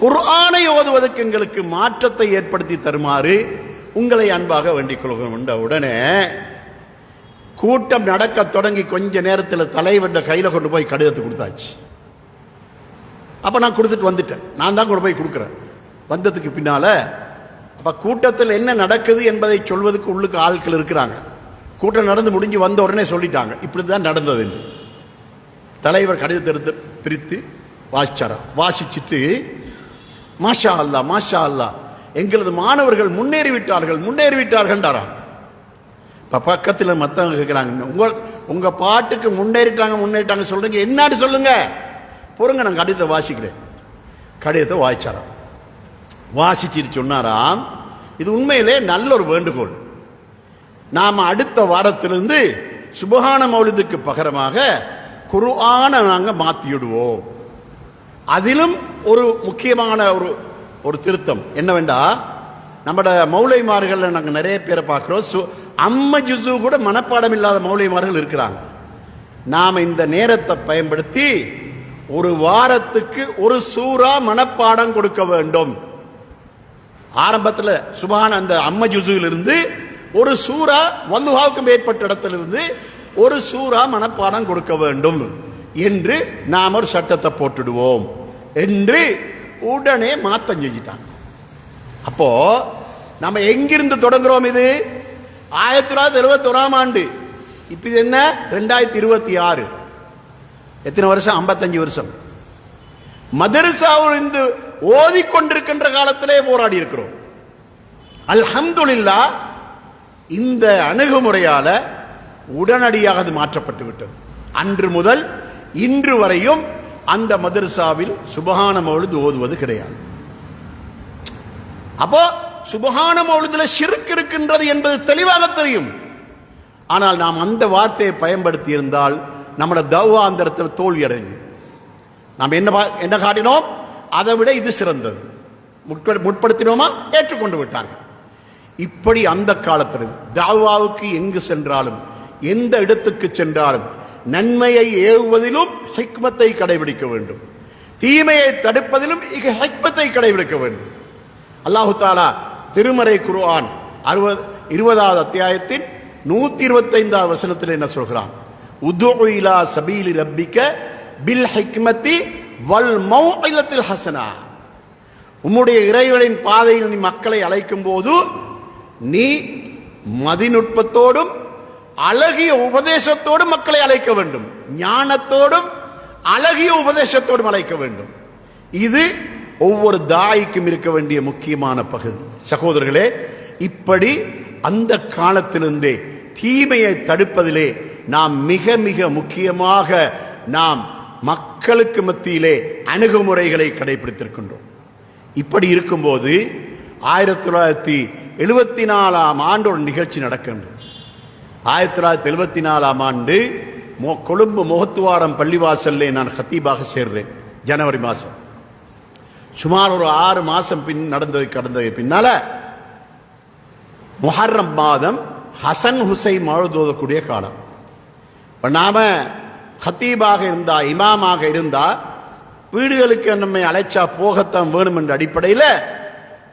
குர்ஆனை ஓதுவதற்கு எங்களுக்கு மாற்றத்தை ஏற்படுத்தி தருமாறு உங்களை அன்பாக வேண்டிக் கொள்கிறோம் என்ற உடனே கூட்டம் நடக்க தொடங்கி கொஞ்ச நேரத்தில் தலைவர்கிட்ட கையில கொண்டு போய் கடிதத்தை கொடுத்தாச்சு. அப்ப நான் கொடுத்துட்டு வந்துட்டேன். நான் தான் கொண்டு போய் கொடுக்குறேன். வந்ததுக்கு பின்னால அப்ப கூட்டத்தில் என்ன நடக்குது என்பதை சொல்வதற்கு உள்ளுக்கு ஆட்கள் இருக்கிறாங்க. கூட்டம் நடந்து முடிஞ்சு வந்த உடனே சொல்லிட்டாங்க இப்படிதான் நடந்தது. தலைவர் கடிதத்தை எடுத்து பிரித்து வாசிச்சாரா. வாசிச்சுட்டு மாஷா அல்லா மாஷா அல்லா எங்களது மாணவர்கள் முன்னேறிவிட்டார்கள். பக்கத்தில் மற்றவங்க கேட்கிறாங்க, உங்க பாட்டுக்கு முன்னேறிட்டாங்க சொல்றீங்க, என்னாடி சொல்லுங்க, பொறுங்க நான் கடிதத்தை வாசிக்கிறேன். கடிதத்தை வாசிச்சாராம். வாசிச்சுட்டு சொன்னாராம், இது உண்மையிலே நல்ல ஒரு வேண்டுகோள். நாம அடுத்த வாரத்திலிருந்து சுபஹான மௌலிதுக்கு பகரமாக குர்ஆனை நாங்கள் மாற்றிவிடுவோம். அதிலும் ஒரு முக்கியமான ஒரு திருத்தம் என்னவெண்டா, நம்மட மௌலைமார்கள் நாங்கள் நிறைய பேரை பார்க்கிறோம், அம்ம ஜுசு கூட மனப்பாடம் இல்லாத மௌலைமார்கள் இருக்கிறாங்க. நாம இந்த நேரத்தை பயன்படுத்தி ஒரு வாரத்துக்கு ஒரு சூரா மனப்பாடம் கொடுக்க வேண்டும். ஆரம்பத்தில் சுபஹான அந்த அம்ம ஜுசுவிலிருந்து ஒரு சூரா, வல்லுஹாவுக்கு மேற்பட்ட இடத்திலிருந்து ஒரு சூரா மனப்பாடம் கொடுக்க வேண்டும் என்று நாம் ஒரு சட்டத்தை போட்டுடுவோம் என்று உடனே மாத்தம் செஞ்சிட்டாங்க. அப்போ நம்ம எங்கிருந்து தொடங்குறோம்? இது 1971 ஆண்டு. இப்ப இது என்ன 2026. எத்தனை வருஷம்? 55 வருஷம். மதரசாவில் இருந்து ஓதிக்கொண்டிருக்கின்ற காலத்திலே போராடி இருக்கிறோம். அல்ஹம்துலில்லாஹ் இந்த அணுகுமுறையால உடனடியாக அது மாற்றப்பட்டு விட்டது. அன்று முதல் இன்று வரையும் அந்த மதரசாவில் சுபஹான மௌலித் ஓதுவது கிடையாது. அப்போ சுபஹான மௌலிதில் ஷிர்க் இருக்கின்றது என்பது தெளிவாக தெரியும். ஆனால் நாம் அந்த வார்த்தையை பயன்படுத்தி இருந்தால் நம்முடைய தௌவாந்தரத்தில் தோல்வி அடைஞ்சு நாம் என்ன காட்டினோம்? அதை விட இது சிறந்தது முற்படுத்தினோமா? ஏற்றுக்கொண்டு விட்டார்கள். இப்படி அந்த காலத்தில் தாவாவுக்கு எங்கு சென்றாலும் எந்த இடத்துக்கு சென்றாலும் நன்மையை ஏவுவதிலும் ஹிக்மத்தை கடைபிடிக்க வேண்டும், தீமையை தடுப்பதிலும் ஹிக்மத்தை கடைபிடிக்க வேண்டும். அல்லாஹு தாலா திருமறை குர்ஆன் 20வது அத்தியாயத்தின் 125வது வசனத்தில் என்ன சொல்கிறான்? உதுஉ இலா சபீலி ரப்பிக பில் ஹிக்மத்தி வல் மௌஇலத்தில் ஹஸனா. உம்முடைய இறைவனின் பாதையில் நீ மக்களை அழைக்கும் போது நீ மதிநுட்பத்தோடும் அழகிய உபதேசத்தோடும் மக்களை அழைக்க வேண்டும், ஞானத்தோடும் அழகிய உபதேசத்தோடும் அழைக்க வேண்டும். இது ஒவ்வொரு தாய்க்கும் இருக்க வேண்டிய முக்கியமான பகுதி. சகோதரர்களே, இப்படி அந்த காலத்திலிருந்தே தீமையை தடுப்பதிலே நாம் மிக மிக முக்கியமாக நாம் மக்களுக்கு மத்தியிலே அணுகுமுறைகளை கடைபிடித்திருக்கின்றோம். இப்படி இருக்கும்போது 1974 ஆண்டு ஒரு நிகழ்ச்சி நடக்கின்றது. 1974 ஆண்டு கொழும்பு முகத்துவாரம் பள்ளிவாசல்ல நான் ஹத்தீபாக சேர்றேன். ஜனவரி மாதம் சுமார் ஒரு 6 மாதம் கடந்தது பின்னால முஹர்ரம் மாதம் ஹசன் ஹுசைன் மௌலூதோதக்கூடிய காலம். நாம ஹத்தீபாக இருந்தா, இமாமாக இருந்தா வீடுகளுக்கு நம்மை அழைச்சா போகத்தான் வேணும் என்ற அடிப்படையில்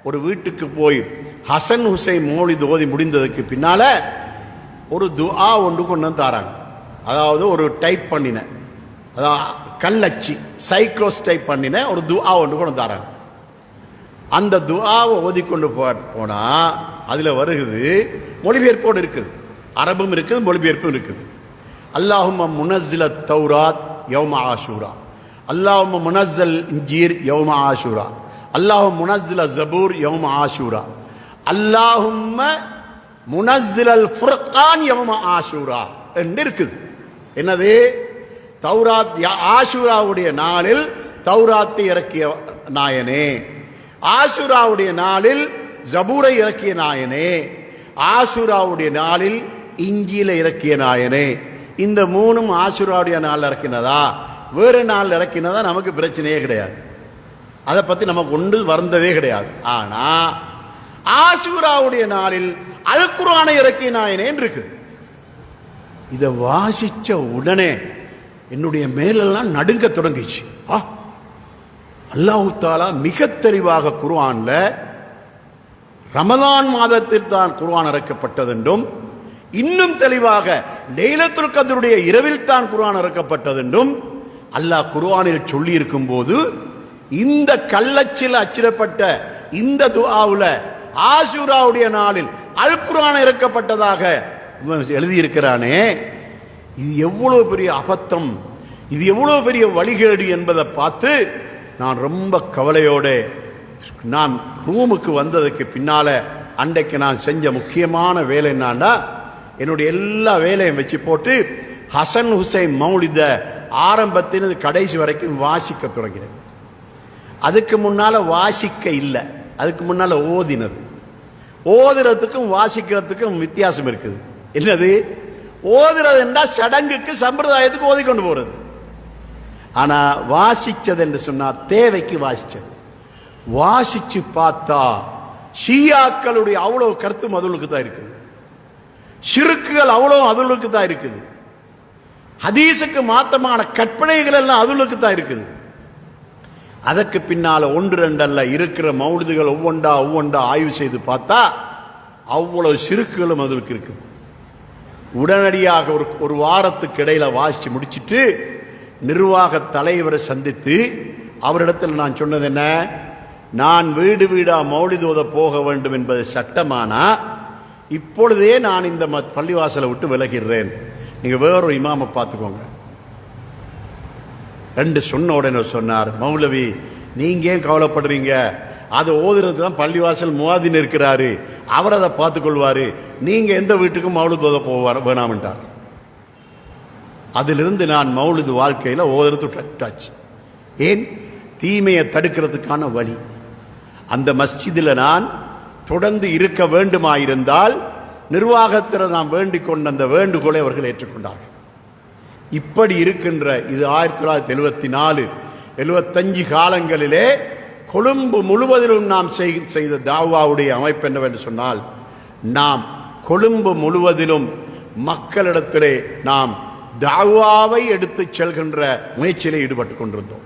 ஒரு வீட்டுக்கு போய் ஹசன் ஹுசைன் மௌலித் ஓதி முடிந்ததுக்கு பின்னால ஒரு துஆ ஒன்று கொண்டு வந்து தாராங்க. அதாவது ஒரு டைப் பண்ணின, அதாவது கல்லச்சி சைக்ளோஸ் டைப் பண்ணின ஒரு துஆ ஒன்று கொண்டு தாராங்க. அந்த துஆவை ஓதிக்கொண்டு போனா அதுல வருகிறது, மொழிபெயர்ப்போடு இருக்குது, அரபும் இருக்குது மொழிபெயர்ப்பும் இருக்குது. அல்லாஹும்ம முனஸ்ஸில தௌராத் யௌம ஆஷூரா, அல்லாஹும்ம முனஸ்ஸில் இன்ஜீர் யௌம ஆஷூரா, அல்லாஹும்ம முனஸ்ஸில ஜபூர் யௌம ஆஷூரா, அல்லாஹும்ம முனஸ்ஸிலல் ஃபுர்கான் யௌம ஆஷூரா என்று இருக்குது. என்னது? தௌராத் ஆஷூராவுடைய நாளில் தௌராத்தை இறக்கிய நாயனே, ஆஷூராவுடைய நாளில் ஜபூரை இறக்கிய நாயனே, ஆஷூராவுடைய நாளில் இஞ்சியில இறக்கிய நாயனே. இந்த மூணும் ஆஷூராவுடைய நாள் இறக்கினதா வேறு நாள் இறக்கினதா நமக்கு பிரச்சனையே கிடையாது. அதை பத்தி நமக்கு ஒன்று வந்ததே கிடையாது. ஆனா ஆசூராவுடைய நாளில் அல் குர்ஆனை இறக்கினாயனேன் இருக்கு. இதை வாசிச்ச உடனே என்னுடைய மேலெல்லாம் நடுங்க தொடங்கிச்சு. அல்லாஹ் தஆலா மிக தெளிவாக குர்ஆன்ல ரமலான் மாதத்தில் தான் குர்ஆன் இறக்கப்பட்டது என்றும், இன்னும் தெளிவாக லைலத்துல் கத்ருடைய இரவில் தான் குர்ஆன் இறக்கப்பட்டது என்றும் அல்லாஹ் குர்ஆனில் சொல்லி இருக்கும் போது, இந்த கள்ளச்சில் அச்சிடப்பட்ட இந்த துஆவுல ஆஷூராவுடைய நாளில் அல் குர்ஆன் இறக்கப்பட்டதாக எழுதியிருக்கிறானே, இது எவ்வளவு பெரிய அபத்தம், இது எவ்வளவு பெரிய வழிகேடு என்பதை பார்த்து நான் ரொம்ப கவலையோடு நான் ரூமுக்கு வந்ததுக்கு பின்னால அன்றைக்கு நான் செஞ்ச முக்கியமான வேலை என்னன்னா, என்னுடைய எல்லா வேலையும் வச்சு போட்டு ஹசன் ஹுசைன் மௌலித ஆரம்பத்திலிருந்து கடைசி வரைக்கும் வாசிக்க தொடங்கினேன். அதுக்கு முன்னால வாசிக்க இல்லை, அதுக்கு முன்னால ஓதினது. ஓதுறதுக்கும் வாசிக்கிறதுக்கும் வித்தியாசம் இருக்குது. என்னது? ஓதுறது என்றால் சடங்குக்கு சம்பிரதாயத்துக்கு ஓதிக்கொண்டு போறது. ஆனா வாசிச்சது என்று சொன்னா தேவைக்கு வாசிச்சது. வாசிச்சு பார்த்தா ஷியாக்களுடைய அவ்வளவு கருத்து மதுளுக்கு தான் இருக்குது, ஷிருக்குகள் அவ்வளவு அதுளுக்கு தான் இருக்குது, ஹதீஸுக்கு மாத்தமான கற்பனைகள் எல்லாம் அதுளுக்கு தான் இருக்குது. அதற்கு பின்னால ஒன்று ரெண்டு அல்ல, இருக்கிற மௌலிதுகள் ஒவ்வொன்றா ஆய்வு செய்து பார்த்தா அவ்வளவு சிறுக்குகளும் அதுக்கு இருக்குது. உடனடியாக ஒரு வாரத்துக்கு இடையில வாசிச்சு முடிச்சிட்டு நிர்வாக தலைவரை சந்தித்து அவரிடத்தில் நான் சொன்னது என்ன, நான் வீடு வீடா மௌலிது ஓத போக வேண்டும் என்பது சட்டமானா இப்பொழுதே நான் இந்த பள்ளிவாசலை விட்டு விலகிறேன், நீங்க வேறொரு இமாமை பார்த்துக்கோங்க. ரெண்டு சொன்ன உடனே சொன்னார், மௌலவி நீங்க ஏன் கவலைப்படுறீங்க, அதை ஓதுறது தான் பள்ளிவாசல் முவாதின் இருக்கிறாரு, அவர் அதை பார்த்துக் கொள்வாரு, நீங்க எந்த வீட்டுக்கும் மௌலிது ஓத போவார் வேணாம்ட்டார். அதிலிருந்து நான் மௌலிது வாழ்க்கையில ஓதுறது கட்டாச்சு. ஏன்? தீமையை தடுக்கிறதுக்கான வழி. அந்த மஸ்ஜிதில் நான் தொடர்ந்து இருக்க வேண்டுமாயிருந்தால் நிர்வாகத்தில் நாம் வேண்டிக் கொண்ட அந்த வேண்டுகோளை அவர்கள் ஏற்றுக்கொண்டார்கள். இப்படி இருக்கின்ற இது 1974 75 காலங்களிலே கொழும்பு முழுவதிலும் நாம் செய்த தாவாவுடைய அமைப்பு என்னவென்று சொன்னால், நாம் கொழும்பு முழுவதிலும் மக்களிடத்திலே நாம் தாவாவை எடுத்து செல்கின்ற முயற்சியிலே ஈடுபட்டுக் கொண்டிருந்தோம்.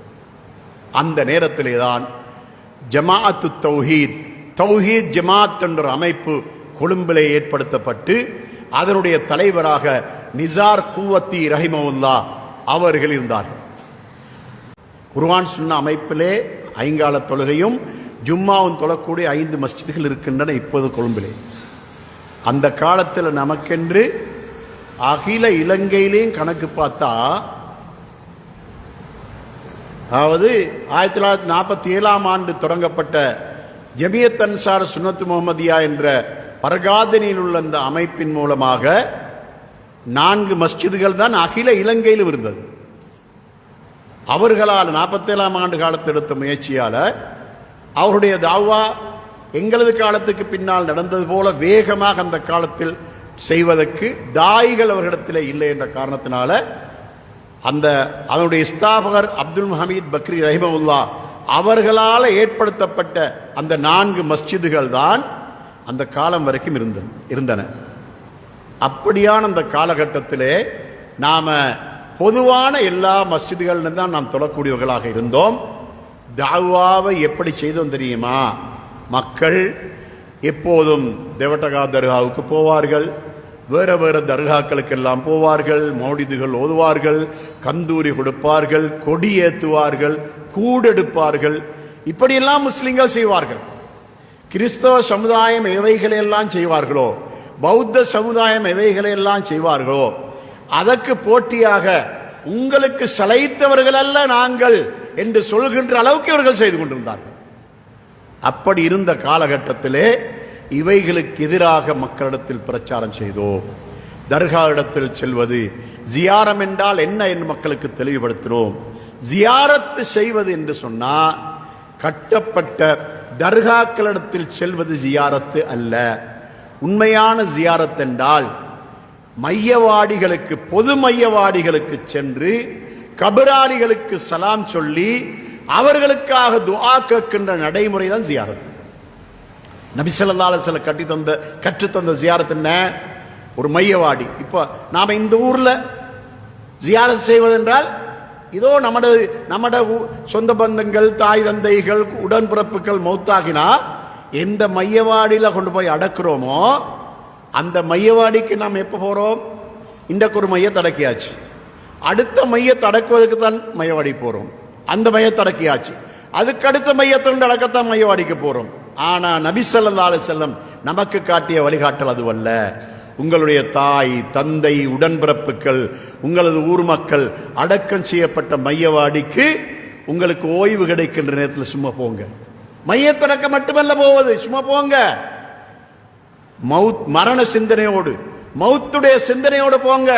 அந்த நேரத்திலே தான் ஜமாஅத்து தௌஹீத் ஜமாத் என்ற அமைப்பு கொழும்பிலே ஏற்படுத்தப்பட்டு அதனுடைய தலைவராக நிசார் குவத்தி ரஹிமவுல்லா அவர்கள் இருந்தார்கள். குர்ஆன் சுன்னா அமைப்பிலே ஐங்கால தொழுகையும் ஜும்மாவும் தொழக்கூடிய 5 மஸ்ஜிதுகள் இருக்கின்றன இப்போது கொழும்பிலே. அந்த காலத்தில் நமக்கென்று அகில இலங்கையிலேயும் கணக்கு பார்த்தா, அதாவது 1947ஆம் ஆண்டு தொடங்கப்பட்ட ஜமியத் அன்சார் சுன்னத் முஹம்மதியா என்ற பரகாதனியில் உள்ள அந்த அமைப்பின் மூலமாக 4 மஸ்ஜிதுகள் தான் அகில இலங்கையிலும் இருந்தது. அவர்களால் 47ஆம் ஆண்டு காலத்தில் எடுத்த முயற்சியால அவருடைய தாவா எங்களது காலத்துக்கு பின்னால் நடந்தது போல வேகமாக அந்த காலத்தில் செய்வதற்கு தாயிகள் அவர்களிடத்தில் இல்லை என்ற காரணத்தினால அதனுடைய ஸ்தாபகர் அப்துல் ஹமீத் பக்ரி ரஹிமவுல்லா அவர்களால் ஏற்படுத்தப்பட்ட அந்த 4 மஸ்ஜிதுகள் தான் அந்த காலம் வரைக்கும் இருந்தன. அப்படியான அந்த காலகட்டத்திலே நாம பொதுவான எல்லா மஸ்ஜிதுகளிலும் தான் நாம் தொழக்கூடியவர்களாக இருந்தோம். தாவாவை எப்படி செய்தோம் தெரியுமா? மக்கள் எப்போதும் தேவட்டகா தர்காவுக்கு போவார்கள், வேற வேற தர்காக்களுக்கெல்லாம் போவார்கள், மௌலிதுகள் ஓதுவார்கள், கந்தூரி கொடுப்பார்கள், கொடி ஏற்றுவார்கள், கூடெடுப்பார்கள். இப்படியெல்லாம் முஸ்லிம்கள் செய்வார்கள். கிறிஸ்தவ சமுதாயம் எவைகளையெல்லாம் செய்வார்களோ, பௌத்த சமுதாயம் எவைகளையெல்லாம் செய்வார்களோ, அதற்கு போட்டியாக உங்களுக்கு சளைத்தவர்கள் அல்ல நாங்கள் என்று சொல்கின்ற அளவுக்கு இவர்கள் செய்து கொண்டிருந்தார்கள். அப்படி இருந்த காலகட்டத்திலே இவைகளுக்கு எதிராக மக்களிடத்தில் பிரச்சாரம் செய்தோம். தர்கா இடத்தில் செல்வது, ஜியாரம் என்றால் என்ன என்று மக்களுக்கு தெளிவுபடுத்தினோம். ஜியாரத்து செய்வது என்று சொன்னா கட்டப்பட்ட தர்காக்களிடத்தில் செல்வது ஜியாரத்து அல்ல. உண்மையான ஜியாரத் என்றால் மையவாடிகளுக்கு, பொது மையவாடிகளுக்கு சென்று கபராளிகளுக்கு சலாம் சொல்லி அவர்களுக்காக துஆ கேட்கின்ற நடைமுறை தான் ஜியாரத். நபி ஸல்லல்லாஹு அலைஹி வஸல்லம் கற்றுத்தந்த ஜியாரத் என்ன? ஒரு மையவாடி. இப்போ நாம இந்த ஊர்ல ஜியாரத் செய்வதென்றால் இதோ நம்மட சொந்த பந்தங்கள், தாய் தந்தைகள், உடன்பிறப்புகள் மௌத்தாகினா எந்த மையவாடியில கொண்டு போய் அடக்குறோமோ அந்த மையவாடிக்கு நாம் எப்போ போறோம்? இன்றைக்கு ஒரு மையத்தை அடக்கியாச்சு, அடுத்த மையத்தை அடக்குவதற்கு தான் மையவாடி போறோம். அந்த மையத்தை அடக்கியாச்சு, அதுக்கு அடுத்த மையத்தை அடக்கத்தான் மையவாடிக்கு போறோம். ஆனா நபி ஸல்லல்லாஹு அலைஹி வஸல்லம் நமக்கு காட்டிய வழிகாட்டல் அதுவல்ல. உங்களுடைய தாய் தந்தை உடன்பிறப்புகள் உங்களது ஊர் மக்கள் அடக்கம் செய்யப்பட்ட மையவாடிக்கு உங்களுக்கு ஓய்வு கிடைக்கின்ற நேரத்தில் சும்மா போங்க. மையத்தடக்க மட்டுமல்ல போவது, சும்மா போங்க. மரண சிந்தனையோடு, மௌத்துடைய சிந்தனையோடு போங்க.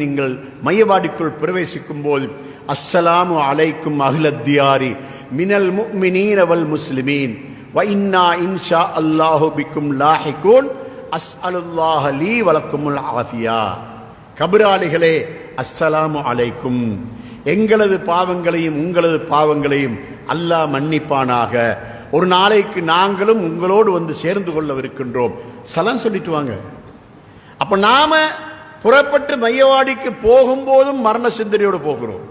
நீங்கள் மையவாடிக்குள் பிரவேசிக்கும் போது அஸ்ஸலாமு அலைக்கும் அஹ்லத்தியாரி மினல் முஃமினீன வல் முஸ்லிமீன் வ இன்னா இன்ஷா அல்லாஹு பிக்கும் லாஹிகூன் அஸ்அலுல்லாஹ லீ வலக்குமுல் ஆஃபியா. கபராளிகளே, அஸ்ஸலாமு அலைக்கும், எங்களது பாவங்களையும் உங்களது பாவங்களையும் அல்லாஹ் மன்னிப்பானாக. ஒரு நாளைக்கு நாங்களும் உங்களோடு வந்து சேர்ந்து கொள்ளவிருக்கின்றோம். சலாம் சொல்லிட்டு வாங்க. அப்ப நாம புறப்பட்டு மையவாடிக்கு போகும்போதும் மரண சிந்தனையோடு போகிறோம்.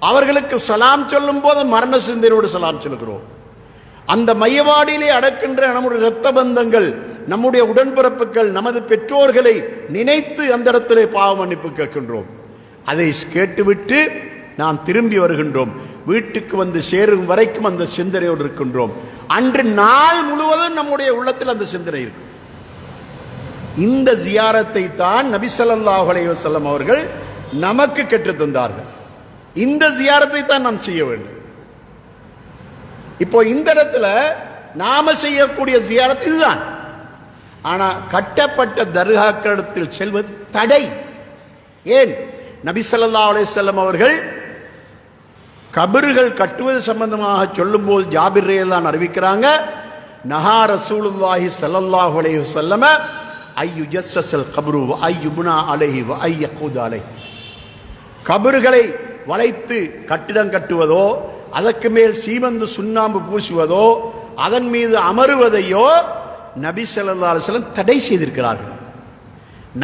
அவர்களுக்கு சலாம் சொல்லும் போது மரண சிந்தனையோடு சலாம் சொல்லுகிறோம். அந்த மையவாடியிலே அடக்கின்ற நம்முடைய இரத்த பந்தங்கள், நம்முடைய உடன்பிறப்புகள், நமது பெற்றோர்களை நினைத்து அந்த இடத்திலே பாவ மன்னிப்பு கேட்கின்றோம். அதை கேட்டுவிட்டு நாம் திரும்பி வருகின்றோம். வீட்டுக்கு வந்து சேரும் வரைக்கும் அந்த சிந்தனையோடு இருக்கின்றோம். அன்று நாள் முழுவதும் நம்முடைய உள்ளத்தில் அந்த சிந்தனை இருக்கும். இந்த ஜியாரத்தை தான் நபி ஸல்லல்லாஹு அலைஹி வஸல்லம் அவர்கள் நமக்கு கற்றுத் தந்தார்கள். இந்த ஜியாரத்தை தான் நாம் செய்ய வேண்டும். இப்போ இந்த இடத்துல நாம செய்யக்கூடிய ஜியாரத் இதுதான். ஆனா கட்டப்பட்ட தர்காக்களிடத்தில் செல்வது தடை. ஏன்? நபி ஸல்லல்லாஹு அலைஹி வஸல்லம் அவர்கள் கபர்கள் கட்டுவது சம்பந்தமாக சொல்லும் போது ஜாபிர் ரலியல்லாஹு அறிவிக்கிறாங்க, நஹா ரசூலுல்லாஹி ஸல்லல்லாஹு அலைஹி வஸல்லம் ஐயுஜஸ்ஸல் கப்ரு வ ஐயுப்னா அலைஹி வ ஐயகுத் அலைஹி. கபர்களை வளைத்து கட்டிடம் கட்டுவதோ, அதற்கு மேல் சீமந்து சுண்ணாம்பு பூசுவதோ, அதன் மீது அமருவதையோ நபி ஸல்லல்லாஹு அலைஹி வஸல்லம் தடை செய்திருக்கிறார்கள்.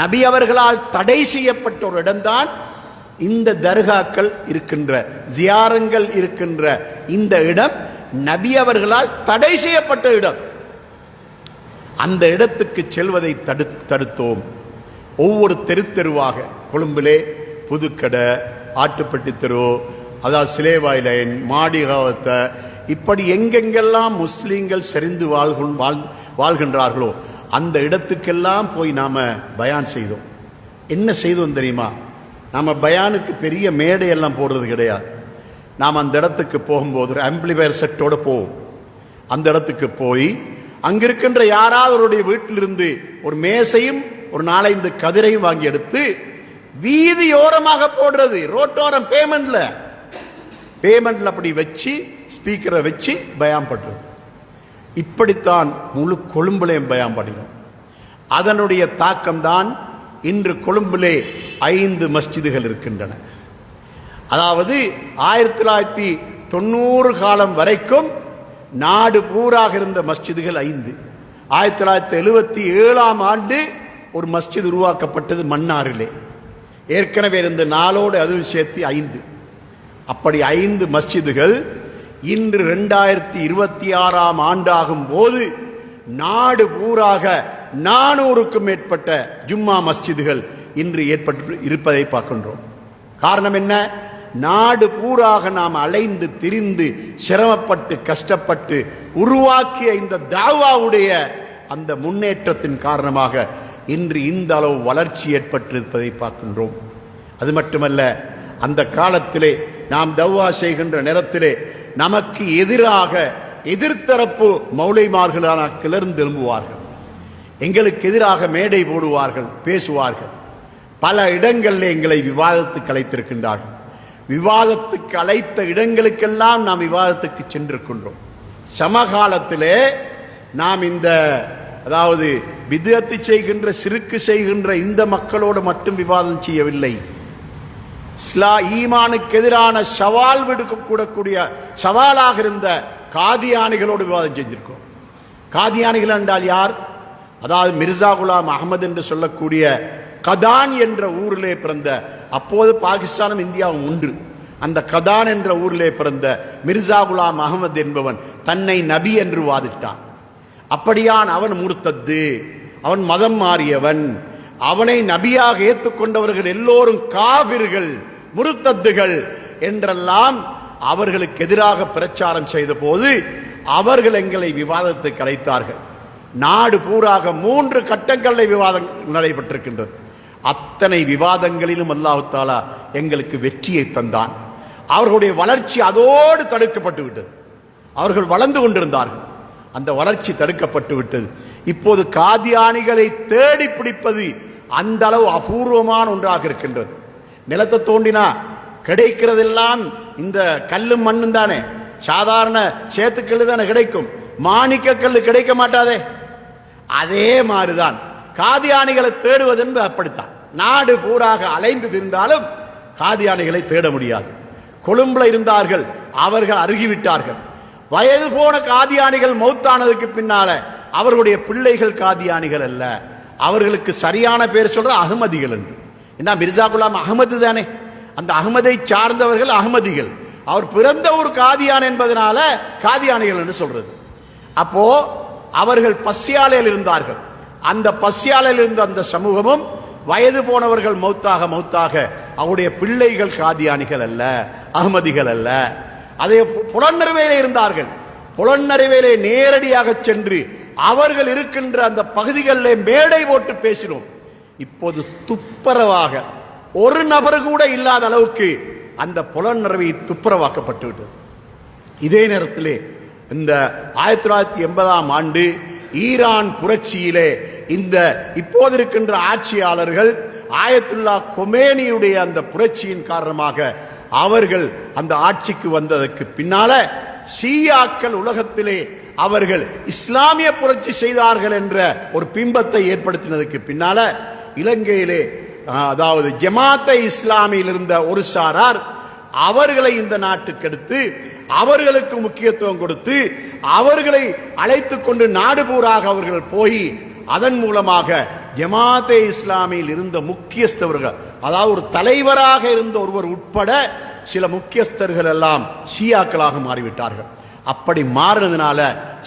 நபி அவர்களால் தடை செய்யப்பட்ட ஒரு இடம்தான் இந்த தர்காக்கள் இருக்கின்ற, ஜியாரங்கள் இருக்கின்ற இந்த இடம் நபி அவர்களால் தடை செய்யப்பட்ட இடம். அந்த இடத்துக்கு செல்வதை தடுத்தோம். ஒவ்வொரு தெருவாக, கொழும்பிலே புதுக்கடை, ஆட்டுப்பட்டி தெரு, அதாவது சிலேவாயிலைன், மாடிகாவத்தை, இப்படி எங்கெங்கெல்லாம் முஸ்லீம்கள் செறிந்து வாழ்கின்றார்களோ அந்த இடத்துக்கெல்லாம் போய் நாம பயான் செய்தோம். என்ன செய்தோம் தெரியுமா? நாம பயானுக்கு பெரிய மேடையெல்லாம் போடுறது கிடையாது. நாம் அந்த இடத்துக்கு போகும்போது ஒரு ஆம்பிளிஃபயர் செட்டோட போவோம். அந்த இடத்துக்கு போய் அங்கிருக்கின்ற யாராவதுடைய வீட்டிலிருந்து ஒரு மேசையும் ஒரு 4-5 கதிரையும் வாங்கி எடுத்து வீதியோரமாக போடுறது. ரோட்டோரம் பேமெண்ட்ல அப்படி வச்சு ஸ்பீக்கரை வச்சு பயான் பண்றது. இப்படித்தான் முழு கொழும்புலையும் பயான் பண்ணினோம். அதனுடைய தாக்கம் தான் இன்று கொழும்பிலே 5 மஸ்ஜிதுகள் இருக்கின்றன. அதாவது 1990 காலம் வரைக்கும் நாடு பூராக இருந்த மஸ்ஜிதுகள் 5. 1977ஆம் ஆண்டு ஒரு மஸ்ஜித் உருவாக்கப்பட்டது மன்னாரிலே. ஏற்கனவே இருந்த நாளோடு அதுவும் சேர்த்து 5. அப்படி 5 மஸ்ஜிதுகள் இன்று 2026ஆம் ஆண்டாகும் போது நாடு பூராக 400க்கும் மேற்பட்ட ஜும்மா மஸ்ஜிதுகள் இன்று ஏற்பட்டு இருப்பதை பார்க்கின்றோம். காரணம் என்ன? நாடு பூராக நாம் அலைந்து திரிந்து சிரமப்பட்டு கஷ்டப்பட்டு உருவாக்கிய இந்த தாவாவுடைய அந்த முன்னேற்றத்தின் காரணமாக இன்று இந்த அளவு வளர்ச்சி ஏற்பட்டிருப்பதை பார்க்கின்றோம். அது மட்டுமல்ல, அந்த காலத்திலே நாம் தவ்வா செய்கின்ற நேரத்திலே நமக்கு எதிராக எதிர்த்தரப்பு மௌலைமார்களான கிளர்ந்து எழும்புவார்கள். எங்களுக்கு எதிராக மேடை போடுவார்கள், பேசுவார்கள். பல இடங்களில் எங்களை விவாதத்துக்கு அழைத்திருக்கின்றார்கள். விவாதத்துக்கு அழைத்த இடங்களுக்கெல்லாம் நாம் விவாதத்துக்கு சென்றிருக்கின்றோம். சமகாலத்திலே நாம் இந்த அதாவது பித்அத் செய்கின்ற, சிறுக்கு செய்கின்ற இந்த மக்களோடு மட்டும் விவாதம் செய்யவில்லை. ஈமானுக்கு எதிரான சவால் விடுக்கக்கூடக்கூடிய சவாலாக இருந்த காதியானிகளோடு விவாதம் செஞ்சிருக்கோம். காதியானிகள் என்றால் யார்? அதாவது மிர்சா குலாம் அகமது என்று சொல்லக்கூடிய கதான் என்ற ஊரிலே பிறந்த, அப்போது பாகிஸ்தானும் இந்தியாவும் ஒன்று, அந்த கதான் என்ற ஊரிலே பிறந்த மிர்சா குலாம் அகமது என்பவன் தன்னை நபி என்று வாதிட்டான். அப்படியான் அவன் முர்த்தத்து, அவன் மதம் மாறியவன். அவனை நபியாக ஏற்றுக்கொண்டவர்கள் எல்லோரும் காபிர்கள், முர்த்தத்துகள் என்றெல்லாம் அவர்களுக்கு எதிராக பிரச்சாரம் செய்த போது அவர்கள் எங்களை விவாதத்துக்கு அழைத்தார்கள். நாடு பூராக 3 கட்டங்களில் விவாதம் நடைபெற்றிருக்கின்றது. அத்தனை விவாதங்களிலும் அல்லாஹ் தஆலா எங்களுக்கு வெற்றியை தந்தான். அவர்களுடைய வளர்ச்சி அதோடு தடுக்கப்பட்டு விட்டது. அவர்கள் வளர்ந்து கொண்டிருந்தார்கள், அந்த வளர்ச்சி தடுக்கப்பட்டு விட்டது. இப்போது காதியானிகளை தேடி பிடிப்பது அந்த அளவு அபூர்வமான ஒன்றாக இருக்கின்றது. நிலத்தை தோண்டினா கிடைக்கிறதெல்லாம் இந்த கல்லும் மண்ணும் தானே, சாதாரண சேத்துக்கல் தானே கிடைக்கும், மாணிக்க கல் கிடைக்க மாட்டாதே. அதே மாதிரிதான் காதியானிகளை தேடுவது என்பது அப்படித்தான். நாடு பூராக அலைந்து திரிந்தாலும் காதியானிகளை தேட முடியாது. கொழும்புல இருந்தார்கள், அவர்கள் அருகிவிட்டார்கள். வயது போன காதியானிகள் மௌத்தானதுக்கு பின்னால அவர்களுடைய பிள்ளைகள் காதியானிகள் அல்ல, அவர்களுக்கு சரியான பேர் சொல்ற அகமதிகள் என்று. என்ன, மிர்சா குலாம் அகமது தானே, அந்த அகமதை சார்ந்தவர்கள் அகமதிகள். அவர் பிறந்த ஒரு காதியான் என்பதனால காதியானிகள் என்று சொல்றது. அப்போ அவர்கள் பசியாலையில் இருந்தார்கள். அந்த பசியாலையில் இருந்த அந்த சமூகமும் வயது போனவர்கள் மௌத்தாக மௌத்தாக அவருடைய பிள்ளைகள் காதியானிகள் அல்ல, அகமதிகள் அல்ல. அதே புலனறிவையிலே இருந்தார்கள். புலனறிவையிலே நேரடியாக சென்று அவர்கள் இருக்கின்ற அந்த பகுதிகளிலே மேடை போட்டு பேசினோம். இப்போது துப்புரவாக ஒரு நபர் கூட இல்லாத அளவுக்கு அந்த புலனறிவை துப்புரவாக்கப்பட்டு விட்டது. இதே நேரத்திலே இந்த 1980ஆம் ஆண்டு ஈரான் புரட்சியிலே இந்த இப்போது இருக்கின்ற ஆட்சியாளர்கள் ஆயத்துல்லா கொமேனியுடைய அந்த புரட்சியின் காரணமாக அவர்கள் அந்த ஆட்சிக்கு வந்ததற்கு பின்னால ஷியாக்கள் உலகத்திலே அவர்கள் இஸ்லாமிய புரட்சி செய்தார்கள் என்ற ஒரு பிம்பத்தை ஏற்படுத்தினதுக்கு பின்னால இலங்கையிலே அதாவது ஜமாத்தை இஸ்லாமியில் இருந்த ஒரு சாரார் அவர்களை இந்த நாட்டுக்கு எடுத்து அவர்களுக்கு முக்கியத்துவம் கொடுத்து அவர்களை அழைத்துக் கொண்டு நாடு பூராக அவர்கள் போய் அதன் மூலமாக ஜமாத்தை இஸ்லாமியில் இருந்த முக்கியஸ்தவர்கள், அதாவது ஒரு தலைவராக இருந்த ஒருவர் உட்பட சில முக்கியஸ்தர்கள் எல்லாம் ஷியாக்களாக மாறிவிட்டார்கள். அப்படி மாறினதுனால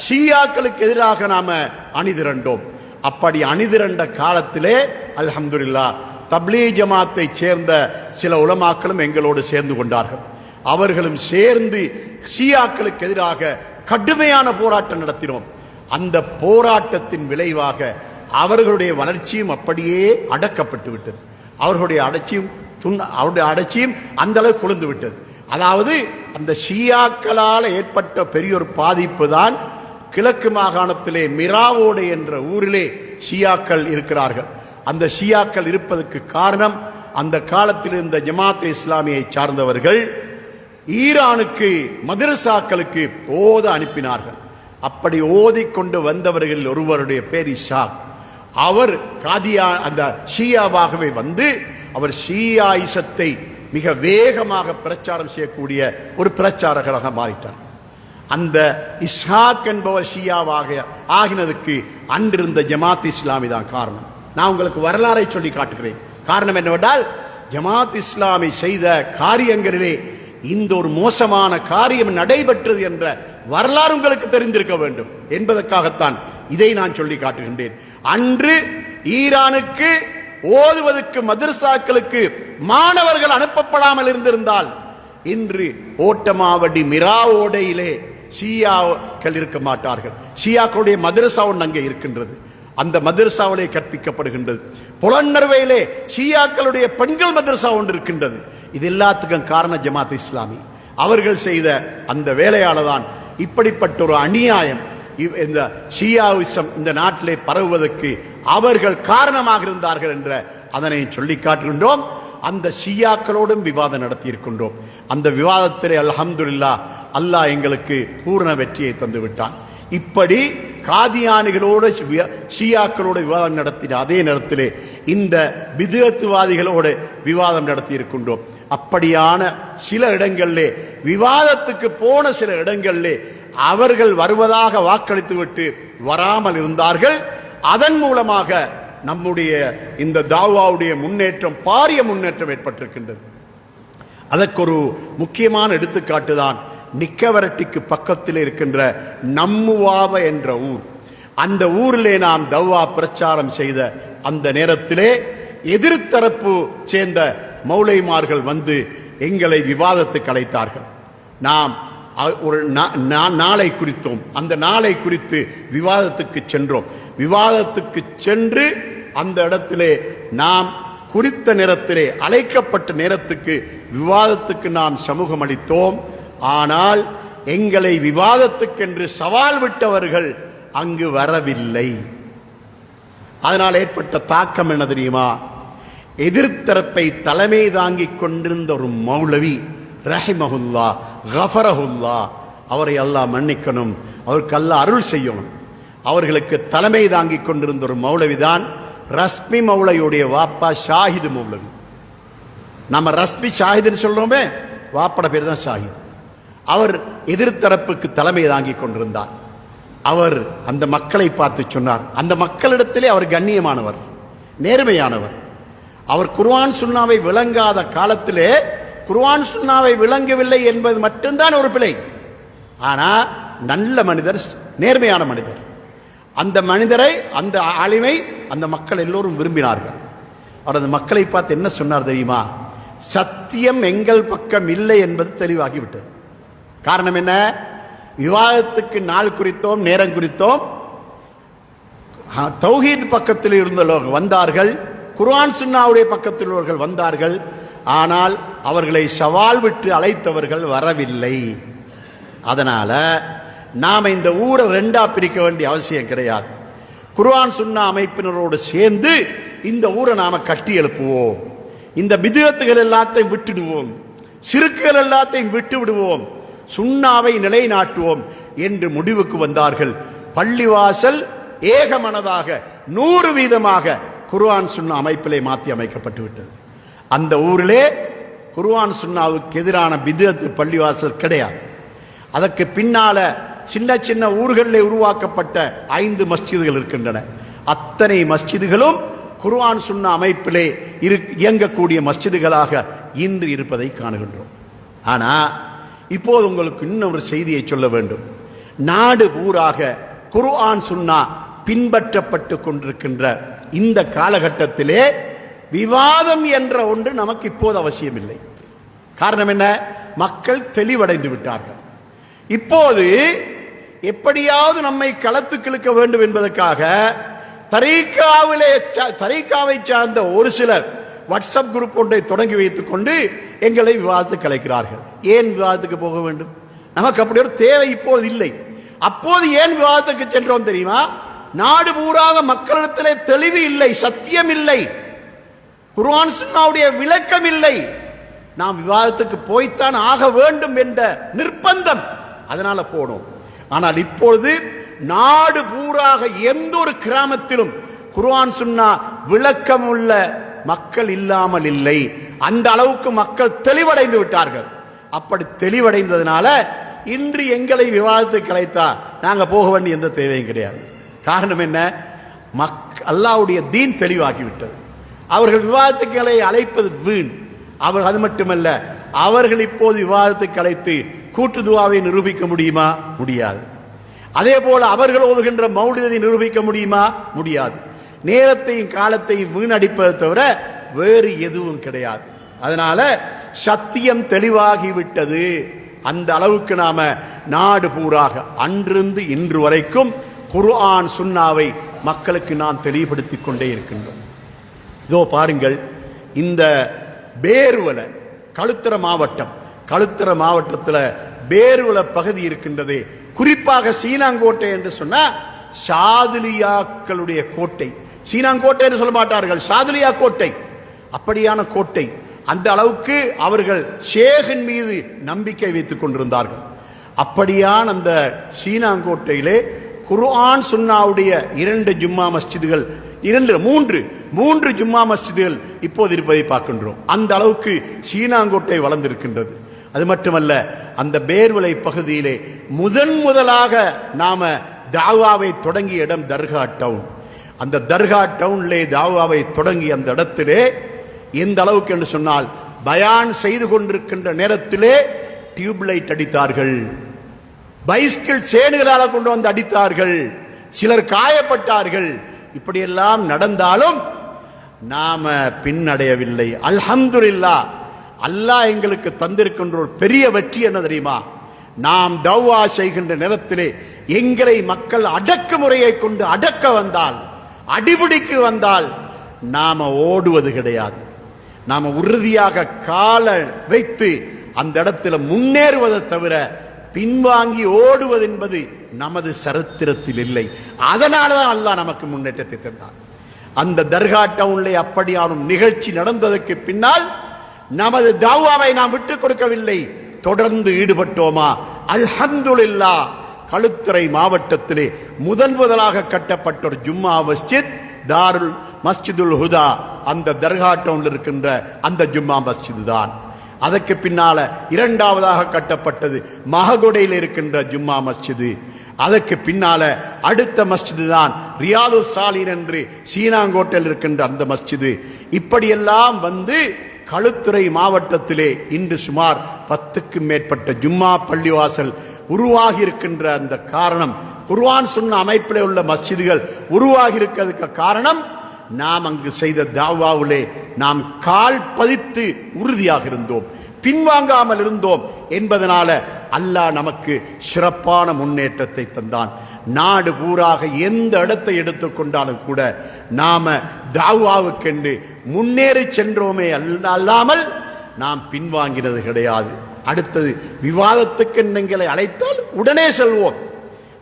ஷியாக்களுக்கு எதிராக நாம அணிதிரண்டோம். அப்படி அணிதிரண்ட காலத்திலே அல்ஹம்துலில்லாஹ் தப்லீக் ஜமாத்தை சேர்ந்த சில உலமாக்களும் எங்களோடு சேர்ந்து கொண்டார்கள். அவர்களும் சேர்ந்து ஷியாக்களுக்கு எதிராக கடுமையான போராட்டம் நடத்தினோம். அந்த போராட்டத்தின் விளைவாக அவர்களுடைய வளர்ச்சியும் அப்படியே அடக்கப்பட்டு விட்டது. அவர்களுடைய அடர்ச்சியும் அந்த அளவு குளிர்ந்து விட்டது. அதாவது அந்த ஷியாக்களால் ஏற்பட்ட பெரிய ஒரு பாதிப்பு தான் கிழக்கு மாகாணத்திலே மிராவோடை என்ற ஊரிலே ஷியாக்கள் இருக்கிறார்கள். அந்த ஷியாக்கள் இருப்பதற்கு காரணம் அந்த காலத்தில் இருந்த ஜமாத் இஸ்லாமியை சார்ந்தவர்கள் ஈரானுக்கு மதரசாக்களுக்கு ஓத அனுப்பினார்கள். அப்படி ஓதிக்கொண்டு வந்தவர்கள் ஒருவருடைய பேர் இஷாக். அவர் காதியா அந்த ஷியாவாகவே வந்து அவர் ஷியாயிசத்தை மிக வேகமாக பிரச்சாரம் செய்யக்கூடிய ஒரு பிரச்சாரகராக மாறிட்டார். அந்த இஸ்ஹாக் என்பவர் ஷியாவாக ஆகினதுக்கு அன்றிருந்த ஜமாத் இஸ்லாமி தான் காரணம். நான் உங்களுக்கு வரலாறை சொல்லி காட்டுகிறேன். காரணம் என்னவென்றால் ஜமாத் இஸ்லாமி செய்த காரியங்களிலே இந்த ஒரு மோசமான காரியம் நடைபெற்றது என்ற வரலாறு உங்களுக்கு தெரிந்திருக்க வேண்டும் என்பதற்காகத்தான் இதை நான் சொல்லி காட்டுகின்றேன். அன்று ஈரானுக்கு ஓதுவதற்கு மதரசாக்களுக்கு மாணவர்கள் அனுப்பப்படாமல் இருந்திருந்தால் இன்று ஓட்டமாவடி மிராவோடையிலே ஷியாக்கள் இருக்க மாட்டார்கள். ஷியாக்களுடைய மதரசா ஒன்று அங்கே இருக்கின்றது, அந்த மதரசாவிலே கற்பிக்கப்படுகின்றது. புலனறுவையிலே ஷியாக்களுடைய பெண்கள் மதரசா ஒன்று இருக்கின்றது. இது எல்லாத்துக்கும் காரணம் ஜமாத் இஸ்லாமி. அவர்கள் செய்த அந்த வேலையால தான் இப்படிப்பட்ட ஒரு அநியாயம் இந்த ஷியாவிசம் இந்த நாட்டிலே பரவுவதற்கு அவர்கள் காரணமாக இருந்தார்கள் என்ற அதனை சொல்லி காட்டுகின்றோம். அந்த ஷியாக்களோடும் விவாதம் நடத்தி இருக்கின்றோம். அந்த விவாதத்திலே அல்ஹம்துலில்லாஹ் அல்லாஹ் எங்களுக்கு பூரண வெற்றியை தந்து விட்டான். இப்படி காதியானிகளோடு ஷியாக்களோடு விவாதம் நடத்தின அதே நேரத்திலே இந்த பிதுஅத்துவாதிகளோடு விவாதம் நடத்தி இருக்கின்றோம். அப்படியான சில இடங்களிலே விவாதத்துக்கு போன சில இடங்களிலே அவர்கள் வருவதாக வாக்களித்துவிட்டு வராமல் இருந்தார்கள். அதன் மூலமாக நம்முடைய இந்த தாவாவுடைய முன்னேற்றம், பாரிய முன்னேற்றம் ஏற்பட்டிருக்கின்றது. அதற்கு ஒரு முக்கியமான எடுத்துக்காட்டு தான் நிக்கவரட்டிக்கு பக்கத்தில் இருக்கின்ற நம்முவாவ என்ற ஊர். அந்த ஊரிலே நாம் தவ்வா பிரச்சாரம் செய்த அந்த நேரத்திலே எதிர்த்தரப்பு சேர்ந்த மௌலைமார்கள் வந்து எங்களை விவாதத்துக்கு அழைத்தார்கள். நாம் ஒரு நாளை குறித்தோம். அந்த நாளை குறித்து விவாதத்துக்கு சென்றோம். விவாதத்துக்கு சென்று அந்த இடத்திலே நாம் குறித்த நேரத்திலே அழைக்கப்பட்ட நேரத்துக்கு விவாதத்துக்கு நாம் சமூகம் அளித்தோம். ஆனால் எங்களை விவாதத்துக்கென்று சவால் விட்டவர்கள் அங்கு வரவில்லை. அதனால் ஏற்பட்ட தாக்கம் என்ன தெரியுமா? எதிர்த்தரப்பை தலைமை தாங்கிக் கொண்டிருந்த ஒரு மௌலவி ரஹிமஹுல்லா கஃபரஹுல்லா, அவரை அல்லாஹ் மன்னிக்கணும், அவருக்கு அல்லாஹ் அருள் செய்யணும். அவர்களுக்கு தலைமை தாங்கிக் கொண்டிருந்த ஒரு மௌலவிதான் ரஸ்மி மௌலையுடைய வாப்பா ஷாஹிது மௌலவி. நம்ம ரஸ்மி ஷாஹிதுன்னு சொல்றோமே, வாப்பட பேர் தான் ஷாஹித். அவர் எதிர்த்தரப்புக்கு தலைமை தாங்கிக் கொண்டிருந்தார். அவர் அந்த மக்களை பார்த்து சொன்னார். அந்த மக்களிடத்திலே அவர் கண்ணியமானவர், நேர்மையானவர். அவர் குர்ஆன் சுன்னாவை விளங்காத காலத்திலே குர்ஆன் சுன்னாவை விளங்கவில்லை என்பது மட்டும்தான் ஒரு பிழை. ஆனா நல்ல மனிதர், நேர்மையான மனிதர். அந்த மனிதரை, அந்த ஆலிமை அந்த மக்கள் எல்லோரும் விரும்பினார்கள். அவர் அந்த மக்களை பார்த்து என்ன சொன்னார் தெரியுமா? சத்தியம் எங்கள் பக்கம் இல்லை என்பது தெளிவாகிவிட்டது. காரணம் என்ன? விவாதத்துக்கு நாள் குறித்தோம், நேரம் குறித்தோம். தௌஹீத் பக்கத்தில் இருந்தவர்கள் வந்தார்கள், குர்ஆன் சுன்னாவுடைய பக்கத்தில் உள்ளவர்கள் வந்தார்கள். ஆனால் அவர்களை சவால் விட்டு அழைத்தவர்கள் வரவில்லை. அதனால நாம இந்த ஊரை ரெண்டா பிரிக்க வேண்டிய அவசியம் கிடையாது. குர்ஆன் சுன்னா அமைப்பினரோடு சேர்ந்து இந்த ஊரை நாம கட்டி எழுப்புவோம். இந்த பிதுஅத்துகள் எல்லாத்தையும் விட்டுடுவோம், சிறுக்குகள் எல்லாத்தையும் விட்டு விடுவோம், சுன்னாவை நிலைநாட்டுவோம் என்று முடிவுக்கு வந்தார்கள். பள்ளிவாசல் ஏகமனதாக 100% குர்ஆன் சுன்னா அமைப்பிலே மாற்றி அமைக்கப்பட்டு விட்டது. அந்த ஊரிலே குர்ஆன் சுன்னாவுக்கு எதிரான பிதுஅத்து பள்ளிவாசல் கிடையாது. அதற்கு பின்னால சின்ன சின்ன ஊர்களில் உருவாக்கப்பட்ட 5 மஸ்ஜிதுகள் இருக்கின்றன. அத்தனை மஸ்ஜிதுகளும் குர்ஆன் சுன்னா அமைப்பிலே இயங்கக்கூடிய மஸ்ஜிதுகளாக இன்று இருப்பதை காணுகின்றோம். ஆனா இப்போது உங்களுக்கு இன்னொரு செய்தியை சொல்ல வேண்டும். நாடு பூராக குர்ஆன் சுன்னா பின்பற்றப்பட்டு கொண்டிருக்கின்ற இந்த காலகட்டத்திலே விவாதம் என்ற ஒன்று நமக்கு இப்போது அவசியம் இல்லை. காரணம் என்ன? மக்கள் தெளிவடைந்து விட்டார்கள். இப்போது எப்படியாவது நம்மை களத்துக்கு இழுக்க வேண்டும் என்பதற்காக தரீக்காவை சார்ந்த ஒரு சிலர் வாட்ஸ்அப் குரூப் ஒன்றை தொடங்கி வைத்துக் கொண்டு எங்களை விவாதத்துக்கு அழைக்கிறார்கள். ஏன் விவாதத்துக்கு போக வேண்டும்? நமக்கு அப்படி ஒரு தேவை இப்போது இல்லை. அப்போது ஏன் விவாதத்துக்கு சென்றோம் தெரியுமா? நாடு பூராக மக்களிடத்திலே தெளிவு இல்லை, சத்தியம் இல்லை, குர்ஆன் சுன்னாவுடைய விளக்கம் இல்லை. நாம் விவாதத்துக்கு போய்த்தான் ஆக வேண்டும் என்ற நிர்பந்தம், அதனால போனோம். ஆனால் இப்பொழுது நாடு பூராக எந்த ஒரு கிராமத்திலும் குர்ஆன் சுன்னா விளக்கம் உள்ள மக்கள் இல்லாமல் இல்லை. அந்த அளவுக்கு மக்கள் தெளிவடைந்து விட்டார்கள். அப்படி தெளிவடைந்ததுனால இன்று எங்களை விவாதத்துக்கு அழைத்தா நாங்க போக வேண்டிய எந்த தேவையும் கிடையாது. காரணம் என்ன? அல்லாஹ்வுடைய தீன் தெளிவாகிவிட்டது. அவர்கள் விவாதத்துக்களை அழைப்பது வீண். அவர் அது மட்டுமல்ல, அவர்கள் இப்போது விவாதத்துக்கு அழைத்து கூட்டு துஆவை நிரூபிக்க முடியுமா? முடியாது. அதே போல அவர்கள் ஓதுகின்ற மௌலிதை நிரூபிக்க முடியுமா? முடியாது. நேரத்தையும் காலத்தையும் வீணடிப்பதை தவிர வேறு எதுவும் கிடையாது. அதனால சத்தியம் தெளிவாகிவிட்டது. அந்த அளவுக்கு நாம நாடு பூராக அன்றிருந்து இன்று வரைக்கும் குர்ஆன் சுன்னாவை மக்களுக்கு நாம் தெளிவுபடுத்திக் கொண்டே இருக்கின்றோம். இதோ பாருங்கள், இந்த பேருவல களுத்திர மாவட்டத்தில் பேருவல பகுதி இருக்கின்றது. குறிப்பாக சீனாங்கோட்டை என்று சொன்னா ஷாதுலியாக்களுடைய கோட்டை. சீனாங்கோட்டை என்று சொல்ல மாட்டார்கள், ஷாதுலியா கோட்டை. அப்படியான கோட்டை. அந்த அளவுக்கு அவர்கள் ஷேகின் மீது நம்பிக்கை வைத்துக் கொண்டிருந்தார்கள். அப்படியான அந்த சீனாங்கோட்டையிலே குர்ஆன் சுன்னாவுடைய 2 ஜும்மா மஸ்ஜிதுகள், 3 ஜும்மா மஸ்ஜிதுகள் இப்போது இருப்பதை பார்க்கின்றோம். அந்த அளவுக்கு சீனாங்கோட்டை வளர்ந்திருக்கின்றது. அது மட்டுமல்ல, அந்த பேர்வளை பகுதியிலே முதலாக நாம தாவாவை தொடங்கிய இடம் தர்கா டவுன். அந்த தர்கா டவுன்லே தாவாவை தொடங்கி அந்த இடத்திலே எந்த அளவுக்கு என்று சொன்னால், பயான் செய்து கொண்டிருக்கின்ற நேரத்திலே டியூப்லைட் அடித்தார்கள், பைஸ்கிள் சேனுகளால் கொண்டு வந்து அடித்தார்கள், சிலர் காயப்பட்டார்கள். இப்படியெல்லாம் நடந்தாலும் நாம பின்னடையவில்லை. அல்ஹம்துலில்லாஹ், அல்லாஹ் எங்களுக்கு தந்திருக்கின்ற ஒரு பெரிய வெற்றி என்ன தெரியுமா? நாம் தௌவா செய்கின்ற நேரத்திலே எங்களை மக்கள் அடக்குமுறையை கொண்டு அடக்க வந்தால், அடிபிடிக்கு வந்தால், நாம ஓடுவது கிடையாது. நாம உறுதியாக கால வைத்து அந்த இடத்துல முன்னேறுவதை தவிர பின்வாங்கி ஓடுவது என்பது நமது சரித்திரத்தில் இல்லை. அதனாலதான் அல்லாஹ் நமக்கு முன்னேற்றத்தை தந்தார். அந்த தர்கா டவுன்ல அப்படியான நிகழ்ச்சி நடந்ததற்கு பின்னால் நமது தௌவாவை நாம் விட்டுக் கொடுக்கவில்லை, தொடர்ந்து ஈடுபட்டோமா? அல்ஹம்துலில்லாஹ். களுத்துறை மாவட்டத்திலே முதலாக கட்டப்பட்ட ஒரு ஜும்மா மஸ்ஜித் தாருல் மஸ்ஜிதுல் ஹுதா, அந்த தர்கா டவுன்ல இருக்கின்ற அந்த ஜும்மா மஸ்ஜித் தான். அதற்கு பின்னால இரண்டாவதாக கட்டப்பட்டது மஹகொடையில் இருக்கின்ற ஜும்மா மஸ்ஜிது. அதற்கு பின்னால அடுத்த மஸ்ஜிது தான் ரியாது சாலின் என்று சீனாங்கோட்டையில் இருக்கின்ற அந்த மஸ்ஜிது. இப்படியெல்லாம் வந்து களுத்துறை மாவட்டத்திலே இன்று சுமார் 10க்கும் மேற்பட்ட ஜும்மா பள்ளிவாசல் உருவாகி இருக்கின்ற அந்த காரணம், குர்ஆன் சொன்ன அமைப்பிலே உள்ள மஸ்ஜிதுகள் உருவாகி இருக்கிறதுக்கு காரணம், நாம் அங்கு செய்த தாவாவிலே நாம் கால் பதித்து உறுதியாக இருந்தோம், பின்வாங்காமல் இருந்தோம் என்பதனால அல்லாஹ் நமக்கு சிறப்பான முன்னேற்றத்தை தந்தான். நாடு பூராக எந்த இடத்தை எடுத்துக்கொண்டாலும் கூட நாம தாவாவுக்கென்று முன்னேறி சென்றோமே அல்லாமல் நாம் பின்வாங்கினது கிடையாது. அடுத்தது விவாதத்துக்கு எங்களை அழைத்தால் உடனே செல்வோம்.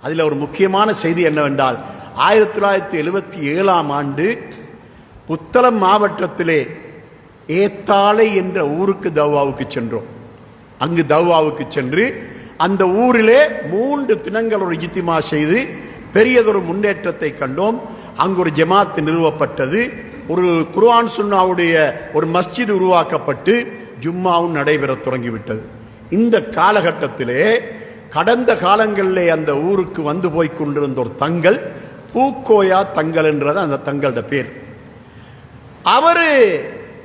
அதில் ஒரு முக்கியமான செய்தி என்னவென்றால், 1977ஆம் ஆண்டு புத்தளம் மாவட்டத்திலே ஏத்தாளை என்ற ஊருக்கு தௌவாவுக்கு சென்றோம். அங்கு தௌவாவுக்கு சென்று அந்த ஊரிலே 3 தினங்கள் ஒரு இஜ்திமா செய்து பெரியதொரு முன்னேற்றத்தை கண்டோம். அங்கு ஒரு ஜமாத் நிறுவப்பட்டது, ஒரு குர்ஆன் சுன்னாவுடைய ஒரு மஸ்ஜித் உருவாக்கப்பட்டு ஜும்மாவும் நடைபெற தொடங்கிவிட்டது. இந்த காலகட்டத்திலே கடந்த காலங்களிலே அந்த ஊருக்கு வந்து போய் கொண்டிருந்த ஒரு தங்கள், பூக்கோயா தங்கள் என்றது அந்த தங்களோட பேர். அவரு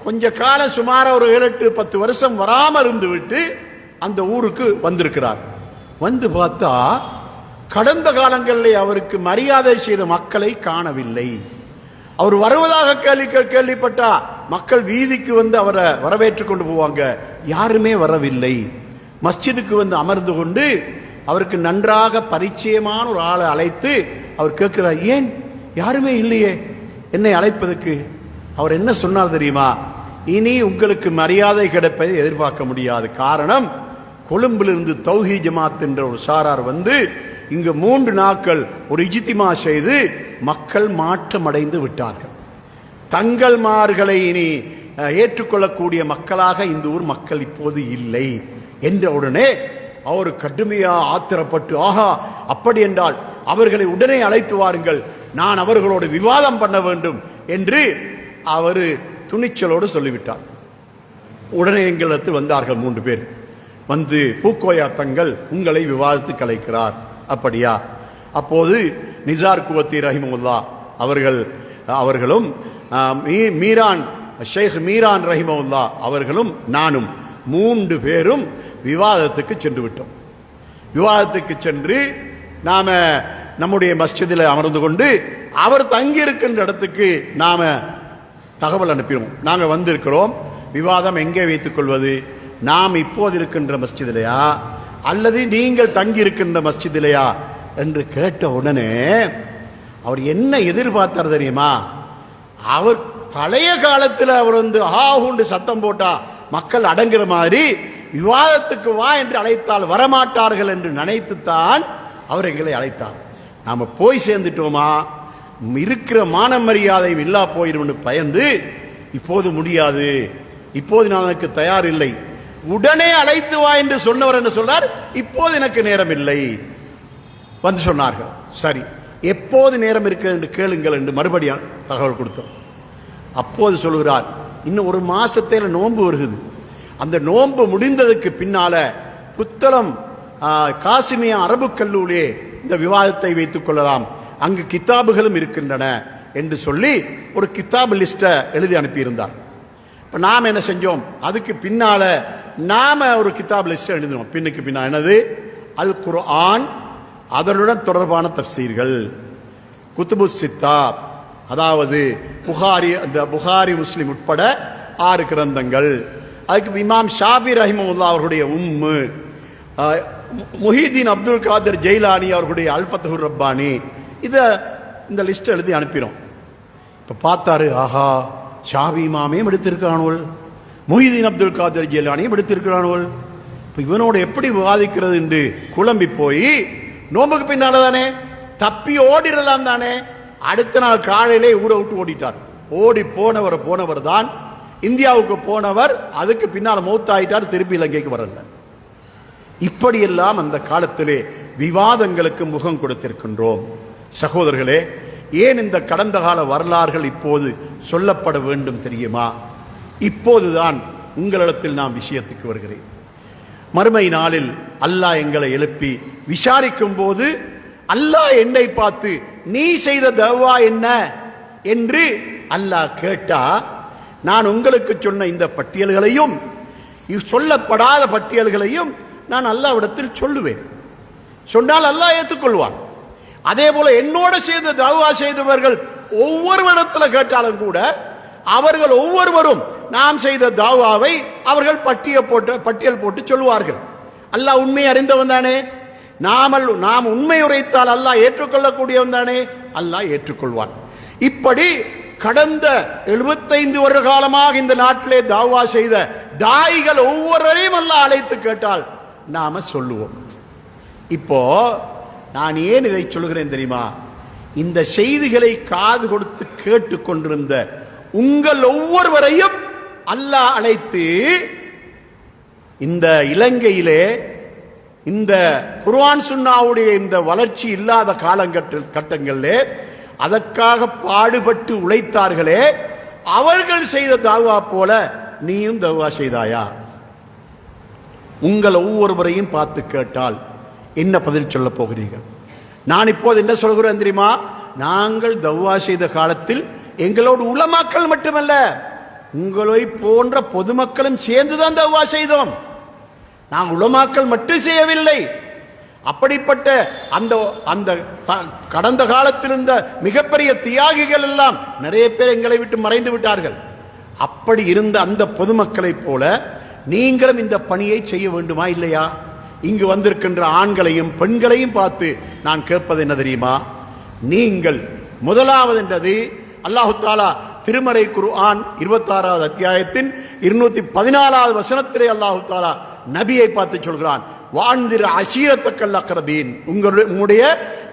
கொஞ்ச காலம் சுமார ஒரு 7-10 வருஷம் வராமல் இருந்து விட்டு அந்த ஊருக்கு வந்திருக்கிறார். வந்து பார்த்தா கடந்த காலங்களிலே அவருக்கு மரியாதை செய்த மக்களை காணவில்லை. அவர் வருவதாக கேள்விப்பட்டா மக்கள் வீதிக்கு வந்து அவரை வரவேற்றுக் கொண்டு போவாங்க, யாருமே வரவில்லை. மஸ்ஜிதுக்கு வந்து அமர்ந்து கொண்டு அவருக்கு நன்றாக பரிச்சயமான ஒரு ஆளை அழைத்து அவர் கேட்கிறார், ஏன் யாருமே இல்லையே என்னை அழைப்பதற்கு? அவர் என்ன சொன்னார் தெரியுமா? இனி உங்களுக்கு மரியாதை கிடைப்பதை எதிர்பார்க்க முடியாது. காரணம், கொழும்பிலிருந்து தௌஹீத் ஜமாத் என்ற ஒரு சாரார் வந்து இங்கு 3 நாட்கள் ஒரு இஜ்திமா செய்து மக்கள் மாற்றமடைந்து விட்டார்கள். தங்கள்மார்களை இனி ஏற்றுக்கொள்ளக்கூடிய மக்களாக இந்த ஊர் மக்கள் இப்போது இல்லை என்ற உடனே அவர் கடுமையா ஆத்திரப்பட்டு, ஆஹா அப்படி என்றால் அவர்களை உடனே அழைத்து வாருங்கள், நான் அவர்களோடு விவாதம் பண்ண வேண்டும் என்று அவர் துணிச்சலோடு சொல்லிவிட்டார். உடனே எங்களிடத்தில் வந்தார்கள் 3 பேர். வந்து, பூக்கோயா தங்கள் உங்களை விவாதத்துக்கு அழைக்கிறார். அப்படியா? அப்போது நிசார் குவத்தி ரஹிமவுல்லா அவர்களும் மீரான் ஷேக் மீரான் ரஹிமவுல்லா அவர்களும் நானும் 3 பேரும் விவாதத்துக்கு சென்று விட்டோம். விவாதத்துக்கு சென்று நாம நம்முடைய மஸ்ஜிதில் அமர்ந்து கொண்டு அவர் தங்கி இருக்கின்ற இடத்துக்கு நாம தகவல் அனுப்பினோம். நாங்கள் வந்திருக்கிறோம், விவாதம் எங்கே வைத்துக் கொள்வது? நாம் இப்போது இருக்கின்ற மஸ்ஜிதிலையா அல்லது நீங்கள் தங்கி இருக்கின்ற மஸ்ஜிதிலையா என்று கேட்ட உடனே அவர் என்ன எதிர்பார்த்தார் தெரியுமா? அவர் பழைய காலத்தில் அவர் வந்து ஆஹுண்டு சத்தம் போட்டா மக்கள் அடங்குற மாதிரி விவாதத்துக்கு வா என்று அழைத்தால் வரமாட்டார்கள் என்று நினைத்துத்தான் அவர் எங்களை அழைத்தார். நாம போய் சேர்ந்துட்டோமா, இருக்கிற மான மரியாதை இல்லா போயிடும் பயந்து இப்போது முடியாது, இப்போது நான் எனக்கு தயார் இல்லை. உடனே அழைத்து வா என்று சொன்னவர் என்ன சொல்றார்? இப்போது எனக்கு நேரம் இல்லை வந்து சொன்னார்கள். சரி, எப்போது நேரம் இருக்கு என்று கேளுங்கள் என்று மறுபடியும் தகவல் கொடுத்தோம். அப்போது சொல்கிறார், இன்னும் 1 மாசத்துல நோன்பு வருகிறது, அந்த நோன்பு முடிந்ததுக்கு பின்னால புத்தளம் காசிமியா அரபு கல்லூரியே இந்த விவாதத்தை வைத்துக் கொள்ளலாம், அங்கு கித்தாபுகளும் இருக்கின்றன என்று சொல்லி ஒரு கித்தாபு லிஸ்ட்டை எழுதி அனுப்பியிருந்தார். இப்போ நாம் என்ன செஞ்சோம், அதுக்கு பின்னால நாம ஒரு கித்தாப் லிஸ்ட் எழுதினோம். பின்னுக்கு பின்னால் என்னது, அல் குர்ஆன், அதனுடன் தொடர்பான தஃப்சீர்கள், குத்துபு சித்தா, அதாவது புகாரி, அந்த புகாரி முஸ்லிம் உட்பட 6 கிரந்தங்கள். அதுக்கு இமாம் ஷாபி ரஹிமஹுல்லாஹ் அவர்களுடைய உம்மு, முஹிதீன் அப்துல் காதர் ஜெயிலானி அவர்களுடைய அல் ஃபத்ஹுர் ரப்பானி, இதை இந்த லிஸ்ட் எழுதி அனுப்பினோம். இப்போ பார்த்தாரு, ஆஹா, ஷாபி இமாமே எடுத்திருக்கிறானோல், முஹிதீன் அப்துல் காதர் ஜெயிலானியும் எடுத்திருக்கிறானோல், இப்போ இவனோட எப்படி விவாதிக்கிறது என்று குழம்பி போய் நோம்புக்கு பின்னால தானே தப்பி ஓடிடலாம் தானே, அடுத்த நாள் காலையிலே ஊரை விட்டு ஓடிட்டார். ஓடி போனவர் தான் இந்தியாவுக்கு போனவர், அதுக்கு பின்னால் மௌத்தாயிட்டார், திருப்பி இலங்கைக்கு வரல. இப்படியெல்லாம் அந்த காலத்திலே விவாதங்களுக்கு முகம் கொடுத்திருக்கின்றோம். சகோதரர்களே, ஏன் இந்த கடந்த கால வரலாறுகள் இப்போது சொல்லப்பட வேண்டும் தெரியுமா? இப்போதுதான் உங்களிடத்தில் நான் விஷயத்துக்கு வருகிறேன். மறுமை நாளில் அல்லாஹ் எங்களை எழுப்பி விசாரிக்கும் போது அல்லாஹ் என்னை பார்த்து நீ செய்த தவா என்ன என்று அல்லாஹ் கேட்டா, நான் உங்களுக்கு சொன்ன இந்த பட்டியல்களையும் சொல்லப்படாத பட்டியல்களையும் நான் அல்லாஹ்விடத்தில் சொல்லுவேன். சொன்னால் அல்லாஹ் ஏற்றுக்கொள்வான். அதே போல என்னோட சேர்ந்து தவா செய்தவர்கள் ஒவ்வொருவரிடத்தில் கேட்டாலும் கூட அவர்கள் ஒவ்வொருவரும் நாம் செய்த தாவாவை அவர்கள் பட்டியல் போட்டு சொல்லுவார்கள். அல்லாஹ் உண்மை அறிந்தவன் தானே, நாம் உண்மை உரைத்தால் அல்லாஹ் ஏற்றுக்கொள்ளக்கூடியவன் தானே, அல்லாஹ் ஏற்றுக்கொள்வான். இப்படி கடந்த 75 வருட காலமாக இந்த நாட்டிலே தாவா செய்த தாயிகள் ஒவ்வொருவரையும் அல்லாஹ் அழைத்து கேட்டால் நாம சொல்லுவோம். இப்போ நான் ஏன் இதை சொல்கிறேன் தெரியுமா? இந்த செய்திகளை காது கொடுத்து கேட்டு கொண்டிருந்த உங்கள் ஒவ்வொருவரையும் அல்லாஹ் அழைத்து இந்த இலங்கையிலே இந்த குர்ஆன் சுன்னாவுடைய இந்த வளர்ச்சி இல்லாத காலகட்டங்களிலே அதற்காக பாடுபட்டு உழைத்தார்களே, அவர்கள் செய்த தாவா போல நீயும் தாவா செய்தாயா? உங்கள் ஒவ்வொருவரையும் பார்த்து கேட்டால் என்ன பதில் சொல்ல போகிறீர்கள்? நான் இப்போது என்ன சொல்கிறேன் தெரியுமா? நாங்கள் தவ்வா செய்த காலத்தில் எங்களோடு உலமாக்கள் மட்டுமல்ல, உங்களை போன்ற பொதுமக்களும் சேர்ந்துதான் தவ்வா செய்தோம். நாங்கள் உலமாக்கள் மட்டும் செய்யவில்லை. அப்படிப்பட்ட அந்த அந்த கடந்த காலத்தில் இருந்த மிகப்பெரிய தியாகிகள் எல்லாம் நிறைய பேர் எங்களை விட்டு மறைந்து விட்டார்கள். அப்படி இருந்த அந்த பொதுமக்களை போல நீங்களும் இந்த பணியை செய்ய வேண்டுமா இல்லையா? இங்கு வந்திருக்கின்ற ஆண்களையும் பெண்களையும் பார்த்து நான் கேட்பது என்ன தெரியுமா? நீங்கள் முதலாவது என்றது அல்லாஹு தாலா திருமறை குர்ஆன் 26வது அத்தியாயத்தின் 214வது வசனத்திலே அல்லாஹு தாலா நபியை பார்த்து சொல்கிறான், வாழ்ந்திர அஷீரத்தக்கல் அக்ரபீன், உங்களுடைய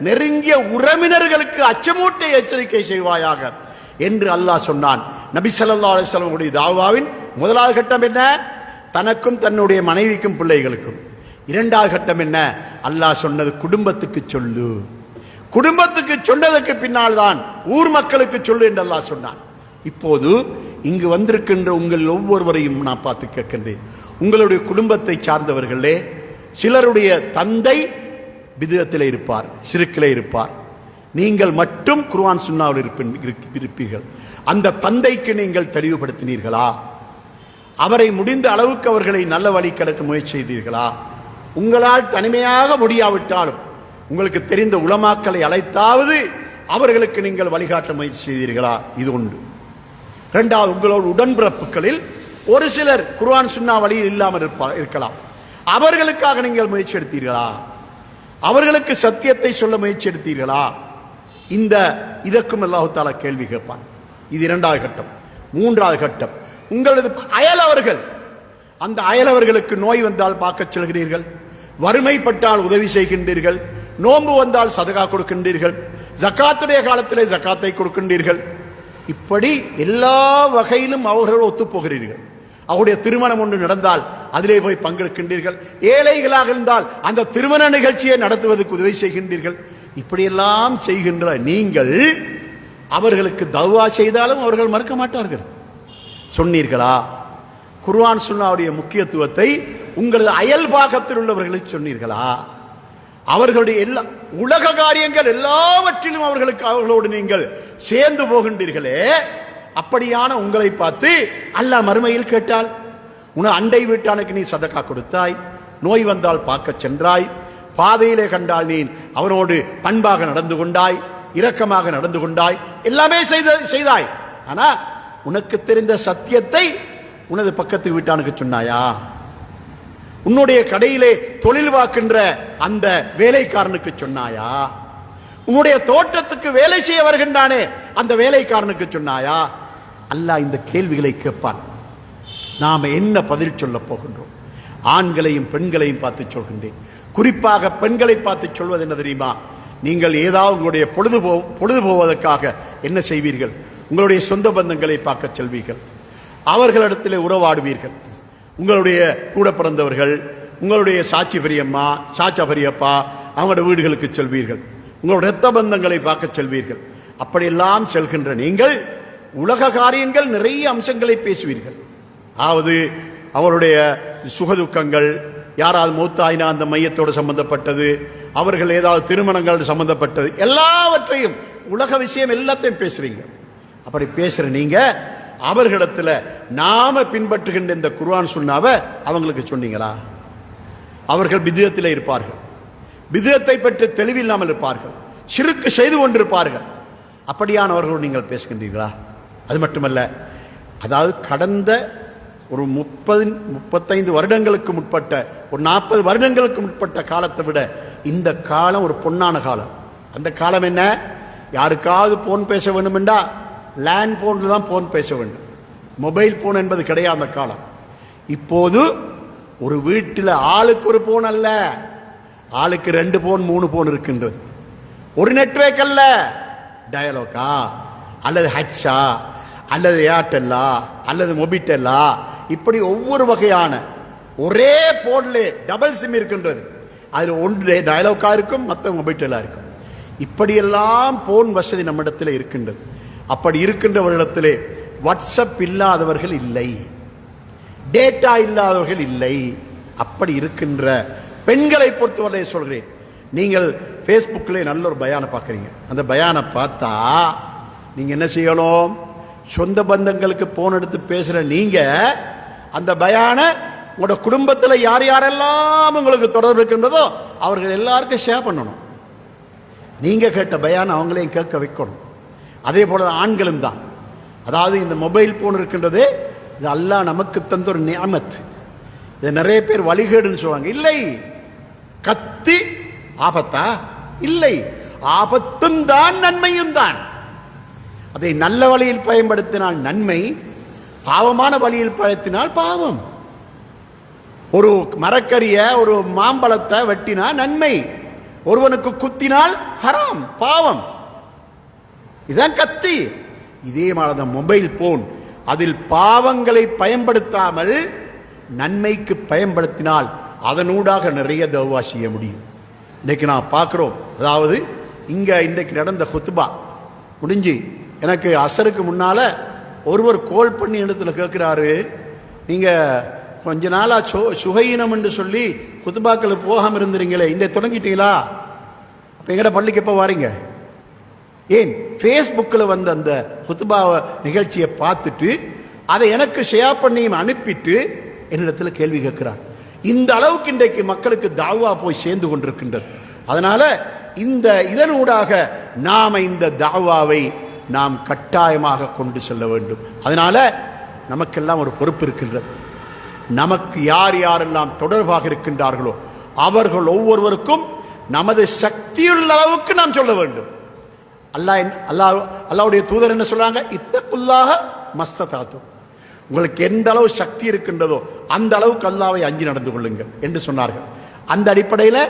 நெருங்கிய உறவினர்களுக்கு அச்சமூட்டை எச்சரிக்கை செய்வாயாக என்று அல்லாஹ் சொன்னான். நபி ஸல்லல்லாஹு அலைஹி வஸல்லம் உடைய தாவாவின் முதலாவது கட்டம் என்ன? தனக்கும் தன்னுடைய மனைவிக்கும் பிள்ளைகளுக்கும். இரண்டாவது கட்டம் என்ன? அல்லாஹ் சொன்னது குடும்பத்துக்கு சொல்லு. குடும்பத்துக்கு சொன்னதற்கு பின்னால் தான் ஊர் மக்களுக்கு சொல்லு என்று அல்லாஹ் சொன்னான். இப்போது இங்கு வந்திருக்கின்ற உங்கள் ஒவ்வொருவரையும் நான் பார்த்து கேட்கின்றேன். உங்களுடைய குடும்பத்தை சார்ந்தவர்களே, சிலருடைய தந்தை பிதுஅத்திலே இருப்பார், சிறுக்கிலே இருப்பார். நீங்கள் மட்டும் குர்ஆன் சுன்னாவில் இருப்பீர்கள். அந்த தந்தைக்கு நீங்கள் தெளிவுபடுத்தினீர்களா? அவரை முடிந்த அளவுக்கு அவர்களை நல்ல வழி கலக்க முயற்சி செய்தீர்களா? உங்களால் தனிமையாக முடியாவிட்டாலும் உங்களுக்கு தெரிந்த உலமாக்களை அழைத்தாவது அவர்களுக்கு நீங்கள் வழிகாட்ட முயற்சி செய்தீர்களா? இது உண்டு. இரண்டாவது, உங்களோட உடன்பிறப்புகளில் ஒரு சிலர் குர்ஆன் சுன்னா வழியில் இல்லாமல் இருக்கலாம். அவர்களுக்காக நீங்கள் முயற்சி எடுத்தீர்களா? அவர்களுக்கு சத்தியத்தை சொல்ல முயற்சி எடுத்தீர்களா? இதற்கும் அல்லாஹ் தஆலா கேள்வி கேட்பான். இது இரண்டாவது கட்டம். மூன்றாவது கட்டம், உங்களது அயலவர்கள். அந்த அயலவர்களுக்கு நோய் வந்தால் பார்க்க செல்கிறீர்கள், வறுமைப்பட்டால் உதவி செய்கின்றீர்கள், நோன்பு வந்தால் சதகா கொடுக்கின்றீர்கள், ஜக்காத்துடைய காலத்திலே ஜக்காத்தை கொடுக்கின்றீர்கள். இப்படி எல்லா வகையிலும் அவர்கள் ஒத்து போகிறீர்கள். அவருடைய திருமணம் ஒன்று நடந்தால் அதிலே போய் பங்கெடுக்கின்றீர்கள். ஏழைகளாக இருந்தால் அந்த திருமண நிகழ்ச்சியை நடத்துவதற்கு உதவி செய்கின்றீர்கள். இப்படியெல்லாம் செய்கின்ற நீங்கள் அவர்களுக்கு தவ்வா செய்தாலும் அவர்கள் மறுக்க மாட்டார்கள். சொன்னீர்களா? குர்ஆன் சுன்னாவுடைய முக்கியத்துவத்தை உங்களது அயல் பாகத்தில் உள்ளவர்களுக்கு சொன்னீர்களா? அவர்களுடைய எல்லா உலக காரியங்கள் எல்லாவற்றிலும் அவர்களோடு நீங்கள் சேர்ந்து போகின்றீர்களே, அப்படியான உங்களை பார்த்து அல்லாஹ் மறுமையில் கேட்டால், உன அண்டை வீட்டானுக்கு நீ சதக்கா கொடுத்தாய், நோய் வந்தால் பார்க்க சென்றாய், பாதையிலே கண்டால் நீ அவனோடு பண்பாக நடந்து கொண்டாய், இரக்கமாக நடந்து கொண்டாய், எல்லாமே செய்தாய். ஆனா உனக்கு தெரிந்த சத்தியத்தை உனது பக்கத்து வீட்டானுக்கு சொன்னாயா? உன்னுடைய கடையிலே தொழில் வாக்கின்ற அந்த வேலைக்காரனுக்கு சொன்னாயா? உன்னுடைய தோட்டத்துக்கு வேலை செய்ய வருகின்றானே அந்த வேலைக்காரனுக்கு சொன்னாயா? அல்லாஹ் இந்த கேள்விகளை கேட்பான். நாம என்ன பதில் சொல்ல போகின்றோம்? ஆண்களையும் பெண்களையும் பார்த்து சொல்கின்றேன். குறிப்பாக பெண்களை பார்த்து சொல்வது என்ன தெரியுமா? நீங்கள் ஏதாவது உங்களுடைய பொழுது போவதற்காக என்ன செய்வீர்கள்? உங்களுடைய சொந்த பந்தங்களை பார்க்க செல்வீர்கள், அவர்களிடத்திலே உறவாடுவீர்கள். உங்களுடைய கூட பிறந்தவர்கள், உங்களுடைய சாட்சி பெரியம்மா, சாச்சா பெரியப்பா, அவங்களோட வீடுகளுக்கு செல்வீர்கள், உங்களுடைய இரத்த பந்தங்களை பார்க்க செல்வீர்கள். அப்படியெல்லாம் செல்கின்ற நீங்கள் உலக காரியங்கள் நிறைய அம்சங்களை பேசுவீர்கள். அதாவது அவருடைய சுகதுக்கங்கள், யாராவது மூத்தாயினா அந்த மையத்தோடு சம்பந்தப்பட்டது, அவர்கள் ஏதாவது திருமணங்கள் சம்பந்தப்பட்டது, எல்லாவற்றையும் உலக விஷயம் எல்லாத்தையும் பேசுறீங்க. அப்படி பேசுற நீங்க அவர்களிடத்துல நாம பின்பற்றுகின்ற இந்த குர்ஆன் சுன்னாவை அவங்களுக்கு சொன்னீங்களா? அவர்கள் பித்அத்திலே இருப்பார்கள், பித்அத்தை பற்றி தெளிவில்லாமல் இருப்பார்கள், ஷிர்க் செய்து கொண்டிருப்பார்கள். அப்படியானவர்கள் நீங்கள் பேசுகின்றீர்களா? அது மட்டுமல்ல, அதாவது கடந்த ஒரு 30-35 வருடங்களுக்கு முற்பட்ட, ஒரு 40 வருடங்களுக்கு முற்பட்ட காலத்தை விட இந்த காலம் ஒரு பொன்னான காலம். அந்த காலம் என்ன? யாருக்காவது போன் பேச வேண்டும் என்றா லேண்ட் போன்ல தான் போன் பேச வேண்டும், மொபைல் போன் என்பது கிடையாது அந்த காலம். இப்போது ஒரு வீட்டில் ஆளுக்கு ஒரு போன் அல்ல, ஆளுக்கு 2 போன் 3 போன் இருக்கின்றது. ஒரு நெட்வொர்க் அல்ல, டயலாகா அல்லது ஹட்ஸா அல்லது ஏர்டெல்லா அல்லது மொபிட்டெல்லா, இப்படி ஒவ்வொரு வகையான ஒரே போன்ல டபுள் சிம் இருக்கின்றது. அதில் ஒன்று டயலாகா இருக்கும், மற்ற மொபிட்டெல்லா இருக்கும். இப்படியெல்லாம் போன் வசதி நம்மிடத்தில் இருக்கின்றது. அப்படி இருக்கின்றவர்களிடத்திலே வாட்ஸ்அப் இல்லாதவர்கள் இல்லை, டேட்டா இல்லாதவர்கள் இல்லை. அப்படி இருக்கின்ற பெண்களை பொறுத்தவரை சொல்கிறேன், நீங்கள் ஃபேஸ்புக்கில் நல்ல ஒரு பயானை பார்க்குறீங்க. அந்த பயானை பார்த்தா நீங்க என்ன செய்யணும்? சொந்த பந்தங்களுக்கு போன் எடுத்து பேசுற நீங்க அந்த பயானை உங்களோட குடும்பத்தில் யார் யாரெல்லாம் உங்களுக்கு தொடர்பு இருக்கின்றதோ அவர்கள் எல்லாருக்கும் ஷேர் பண்ணணும். நீங்க கேட்ட பயானை அவங்களையும் கேட்க வைக்கணும். அதே போல ஆண்களும் தான். அதாவது இந்த மொபைல் போன் இருக்கின்றது, இது அல்லாஹ் நமக்கு தந்த ஒரு நிஅமத். இது நிறைய பேர் வழிகேடுன்னு சொல்லுவாங்க. இல்லை, கத்தி ஆபத்தா? இல்லை, ஆபத்தும் தான் நன்மையும் தான். அதை நல்ல வழியில் பயன்படுத்தினால் நன்மை, பாவமான வழியில் பயத்தினால் பாவம். ஒரு மரக்கரிய, ஒரு மாம்பழத்தை வெட்டினா நன்மை, ஒருவனுக்கு குத்தினால் ஹராம், பாவம். இதான் கத்தி. இதே மாதிரி மொபைல் போன், அதில் பாவங்களை பயன்படுத்தாமல் நன்மைக்கு பயன்படுத்தினால் அதனூடாக நிறைய தௌவா செய்ய முடியும். இன்னைக்கு நான் பார்க்கிறோம், அதாவது இன்றைக்கு நடந்த குத்பா முடிஞ்சு எனக்கு அசருக்கு முன்னால ஒருவர் கோல் பண்ணி இடத்துல கேட்கிறாரு, நீங்க கொஞ்ச நாளா சுகையினம் என்று சொல்லி குத்பாக்கள் போகாம இருந்துறீங்களே, இன்றைய தொடங்கிட்டீங்களா? அப்ப எங்கட பள்ளிக்கு எப்ப வாரீங்க? ஏன் ஃபேஸ்புக்கில் வந்த அந்த குத்பா நிகழ்ச்சியை பார்த்துட்டு அதை எனக்கு ஷேர் பண்ணியும் அனுப்பிட்டு என்னிடத்துல கேள்வி கேட்கிறார். இந்த அளவுக்கு இன்றைக்கு மக்களுக்கு தாவா போய் சேர்ந்து கொண்டிருக்கின்றது. அதனால இதனூடாக நாம இந்த தாவாவை நாம் கட்டாயமாக கொண்டு செல்ல வேண்டும். அதனால நமக்கெல்லாம் ஒரு பொறுப்பு இருக்கின்றது. நமக்கு யார் யாரெல்லாம் தொடர்பாக இருக்கின்றார்களோ அவர்கள் ஒவ்வொருவருக்கும் நமது சக்தியுள்ள அளவுக்கு நாம் சொல்ல வேண்டும். அல்லாஹ்வுடைய தூதர் என்ன சொல்றாங்க? இத்தகுல்லாஹ மஸ்ததாத்தும். உங்களுக்கு எந்த அளவு சக்தி இருக்கின்றதோ அந்த அளவுக்கு அல்லாஹ்வை அஞ்சி நடந்து கொள்ளுங்கள் என்று சொன்னார்கள். அந்த அடிப்படையில்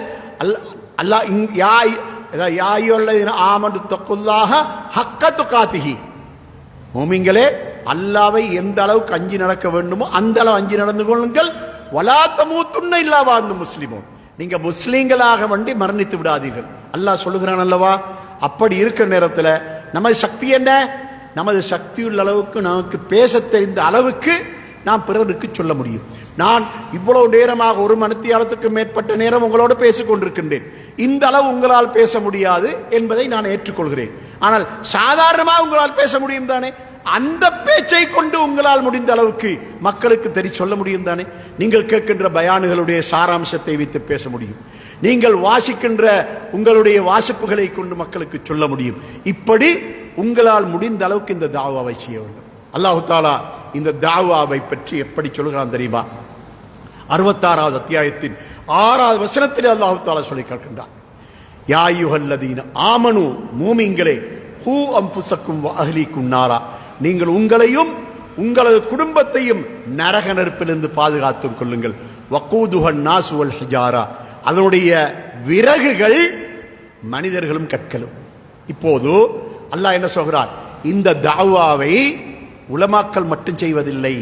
மூமின்களே, அல்லாஹ்வை எந்த அளவுக்கு அஞ்சி நடக்க வேண்டுமோ அந்த அளவு அஞ்சி நடந்து கொள்ளுங்கள். வலா தமூத்துன்ன இல்லா வ அன்தும் முஸ்லிமூன். நீங்க முஸ்லீம்களாக வேண்டி மரணித்து விடாதீர்கள். அல்லாஹ் சொல்லுகிறான் அல்லவா? அப்படி இருக்கிற நேரத்தில் நமது சக்தி என்ன? நமது சக்தியுள்ள அளவுக்கு, நமக்கு பேச தெரிந்த அளவுக்கு நான் பிறருக்கு சொல்ல முடியும். நான் இவ்வளவு நேரமாக ஒரு மணித்தியாலத்துக்கு மேற்பட்ட நேரம் உங்களோடு பேசிக் கொண்டிருக்கின்றேன். இந்த அளவு உங்களால் பேச முடியாது என்பதை நான் ஏற்றுக்கொள்கிறேன். ஆனால் சாதாரணமாக உங்களால் பேச முடியும் தானே? அந்த பேச்சை கொண்டு உங்களால் முடிந்த அளவுக்கு மக்களுக்கு சொல்ல முடியும் தானே? நீங்கள் கேட்கின்ற பயானுகளுடைய சாராம்சத்தை வைத்து பேச முடியும். நீங்கள் வாசிக்கின்ற உங்களுடைய வாசிப்புகளை கொண்டு மக்களுக்கு சொல்ல முடியும். இப்படி உங்களால் முடிந்த அளவுக்கு இந்த தாவாவை செய்ய வேண்டும். அல்லாஹ் தஆலா இந்த தாவாவை பற்றி எப்படி சொல்கிறான் தெரியுமா? 66வது அத்தியாயத்தின் 6வது வசனத்தில் அல்லாஹ் தஆலா சொல்லி கேட்கின்றான், யா அய்யுஹல்லதீன ஆமனு, மூமின்களே, ஹூ அன்ஃபுஸக்கும் வ அஹ்லீக்கும் நாரா, நீங்கள் உங்களையும் உங்களது குடும்பத்தையும் நரக நெருப்பிலிருந்து பாதுகாத்துக் கொள்ளுங்கள். வகூதுஹன் நாஸ் வல் ஹிஜாரா, அதனுடைய விறகுகள் மனிதர்களும் கற்களும். இப்போது அல்லாஹ் என்ன சொல்கிறார்? இந்த தாவாவை உலமாக்கள் மட்டும் செய்வதில்லை,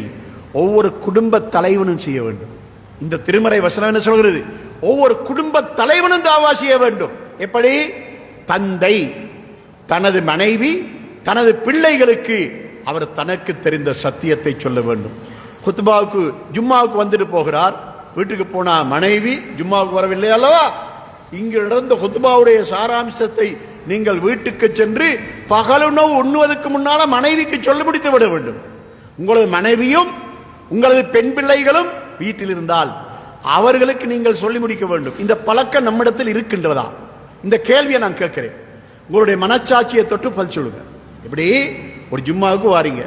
ஒவ்வொரு குடும்ப தலைவனும் செய்ய வேண்டும். இந்த திருமறை வசனம் என்ன சொல்கிறது? ஒவ்வொரு குடும்ப தலைவனும் தாவா செய்ய வேண்டும். எப்படி? தந்தை தனது மனைவி தனது பிள்ளைகளுக்கு அவர் தனக்கு தெரிந்த சத்தியத்தை சொல்ல வேண்டும். குத்பாவுக்கு ஜும்மாவுக்கு வந்துட்டு போகிறார், வீட்டுக்கு போனா மனைவி ஜும்மாவுக்கு வரவில்லை அல்லவா? இங்கு நடந்த குத்பாவுடைய சாராம்சத்தை நீங்கள் வீட்டுக்கு சென்று பகலுணவு உண்ணுவதற்கு முன்னால மனைவிக்கு சொல்லி முடித்து விட வேண்டும். உங்களது மனைவியும் உங்களது பெண் பிள்ளைகளும் வீட்டில் இருந்தால் அவர்களுக்கு நீங்கள் சொல்லி முடிக்க வேண்டும். இந்த பழக்கம் நம்மிடத்தில் இருக்கின்றதா? இந்த கேள்வியை நான் கேட்கிறேன். உங்களுடைய மனச்சாட்சியை தொட்டு பதில் சொல்லுங்க. எப்படி? ஒரு ஜும்மாவுக்கு வாரீங்க,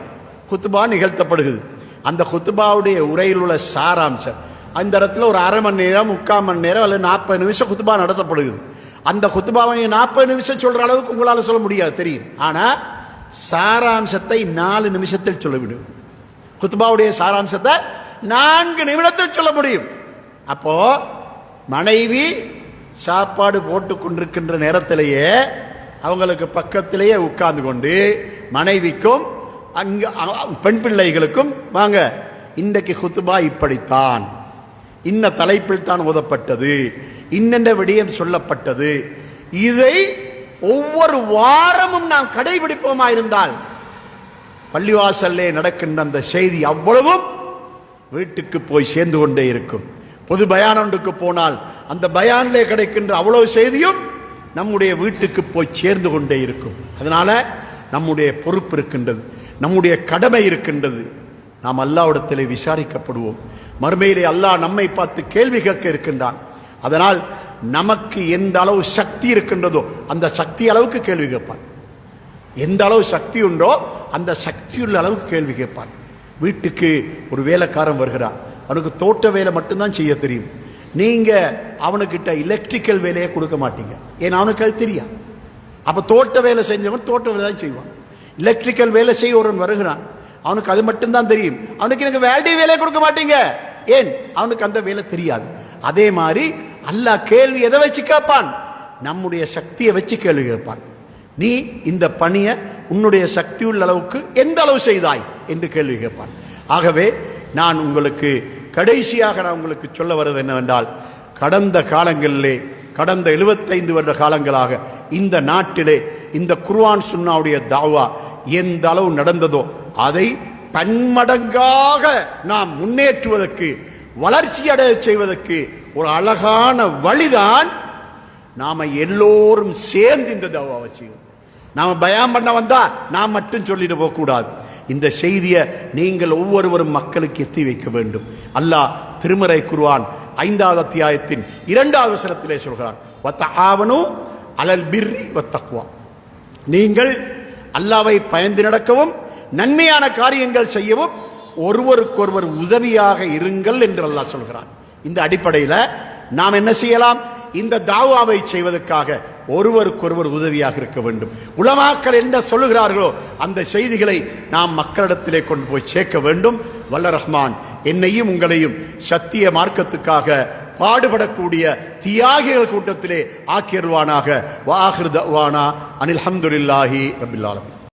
குத்துபா நிகழ்த்தப்படுகிறது. அந்த குத்துபாவுடைய உரையில் உள்ள சாராம்சம், அந்த இடத்துல ஒரு அரை மணி நேரம் 3/4 மணி நேரம் அல்லது 40 நிமிஷம் குத்துபா நடத்தப்படுகிறது. அந்த குத்துபாவை 40 நிமிஷம் சொல்ற அளவுக்கு உங்களால் சொல்ல முடியாது, தெரியும். ஆனா சாராம்சத்தை 4 நிமிஷத்தில் சொல்லிவிடும். குத்துபாவுடைய சாராம்சத்தை 4 நிமிடத்தில் சொல்ல முடியும். அப்போ மனைவி சாப்பாடு போட்டு கொண்டிருக்கின்ற நேரத்திலேயே அவங்களுக்கு பக்கத்திலேயே உட்கார்ந்து கொண்டு மனைவிக்கும் அங்க பெண் பிள்ளைகளுக்கும், வாங்க இன்றைக்கு குத்துபா இப்படித்தான், இன்ன தலைப்பில் தான் ஓதப்பட்டது, இன்னென்ன விடயம் சொல்லப்பட்டது, இதை ஒவ்வொரு வாரமும் நாம் கடைபிடிப்போமா இருந்தால் பள்ளிவாசல்லே நடக்கின்ற அந்த செய்தி அவ்வளவும் வீட்டுக்கு போய் சேர்ந்து கொண்டே இருக்கும். பொது பயான் ஒன்றுக்கு போனால் அந்த பயானிலே கிடைக்கின்ற அவ்வளவு செய்தியும் நம்முடைய வீட்டுக்கு போய் சேர்ந்து கொண்டே இருக்கும். அதனால நம்முடைய பொறுப்பு இருக்கின்றது, நம்முடைய கடமை இருக்கின்றது. நாம் அல்லாஹ்விடத்திலே விசாரிக்கப்படுவோம். மறுமையிலே அல்லாஹ் நம்மை பார்த்து கேள்வி கேட்க இருக்கின்றான். அதனால் நமக்கு எந்த அளவு சக்தி இருக்கின்றதோ அந்த சக்தி அளவுக்கு கேள்வி கேட்பான். எந்த அளவு சக்தி உண்டோ அந்த சக்தியுள்ள அளவுக்கு கேள்வி கேட்பான். வீட்டுக்கு ஒரு வேலைக்காரன் வருகிறான், அவனுக்கு தோட்ட வேலை மட்டும்தான் செய்ய தெரியும். நீங்க அவனுக்கிட்ட எலக்ட்ரிக்கல் வேலையை கொடுக்க மாட்டீங்க, ஏன்னா அவனுக்கு அது தெரியாது. அப்ப தோட்ட வேலை செஞ்சவன் தோட்ட வேலை தான் செய்வான். எலக்ட்ரிக்கல் வேலை செய்ய ஒருவன் வருகிறான், அவனுக்கு அது மட்டும்தான் தெரியும், அவனுக்கு எனக்கு வேல்டி வேலையை கொடுக்க மாட்டீங்க, ஏன்? அவனுக்கு அந்த வேலை தெரியாது. அதே மாதிரி அல்லாஹ் கேள்வி எதை வச்சு கேட்பான்? நம்முடைய சக்தியை வச்சு கேள்வி கேட்பான். நீ இந்த பணியை உன்னுடைய சக்தி உள்ள அளவுக்கு எந்த அளவு செய்தாய் என்று கேள்வி கேட்பான். ஆகவே நான் உங்களுக்கு கடைசியாக நான் உங்களுக்கு சொல்ல வருவது என்னவென்றால், கடந்த காலங்களிலே, கடந்த 75 வருட காலங்களாக இந்த நாட்டிலே இந்த குர்ஆன் சுன்னாவுடைய தாவா எந்த அளவு நடந்ததோ அதை பன்மடங்காக நாம் முன்னேற்றுவதற்கு, வளர்ச்சி அடைய செய்வதற்கு ஒரு அழகான வழிதான் நாம எல்லோரும் சேர்ந்து இந்த தாவாவை செய்வோம். நாம பயான் பண்ண வந்தா நாம் மட்டும் சொல்லிட்டு போக கூடாது. இந்த செய்தியை நீங்கள் ஒவ்வொருவரும் மக்களுக்கு எத்தி வைக்க வேண்டும். அல்லாஹ் திருமறை குர்ஆன் 5வது அத்தியாயத்தின் 2வது வசனத்திலே சொல்கிறான், வத்தஆவனு அலல் பிர்ரி வத்தக்வா, நீங்கள் அல்லாஹ்வை பயந்து நடக்கவும் நன்மையான காரியங்கள் செய்யவும் ஒருவருக்கொருவர் உதவியாக இருங்கள் என்று அல்லாஹ் சொல்கிறான். இந்த அடிப்படையில் நாம் என்ன செய்யலாம்? இந்த தாவாவை செய்வதற்காக ஒருவருக்கொருவர் உதவியாக இருக்க வேண்டும். உலமாக்கள் என்ன சொல்லுகிறார்களோ அந்த செய்திகளை நாம் மக்களிடத்திலே கொண்டு போய் சேர்க்க வேண்டும். வல்ல ரஹ்மான் என்னையும் உங்களையும் சத்திய மார்க்கத்துக்காக பாடுபடக்கூடிய தியாகிகள் கூட்டத்திலே ஆக்கியருவானாக. வ ஆகிரு தஅவானா அனில் ஹம்துலில்லாஹி ரப்பில் ஆலமீன்.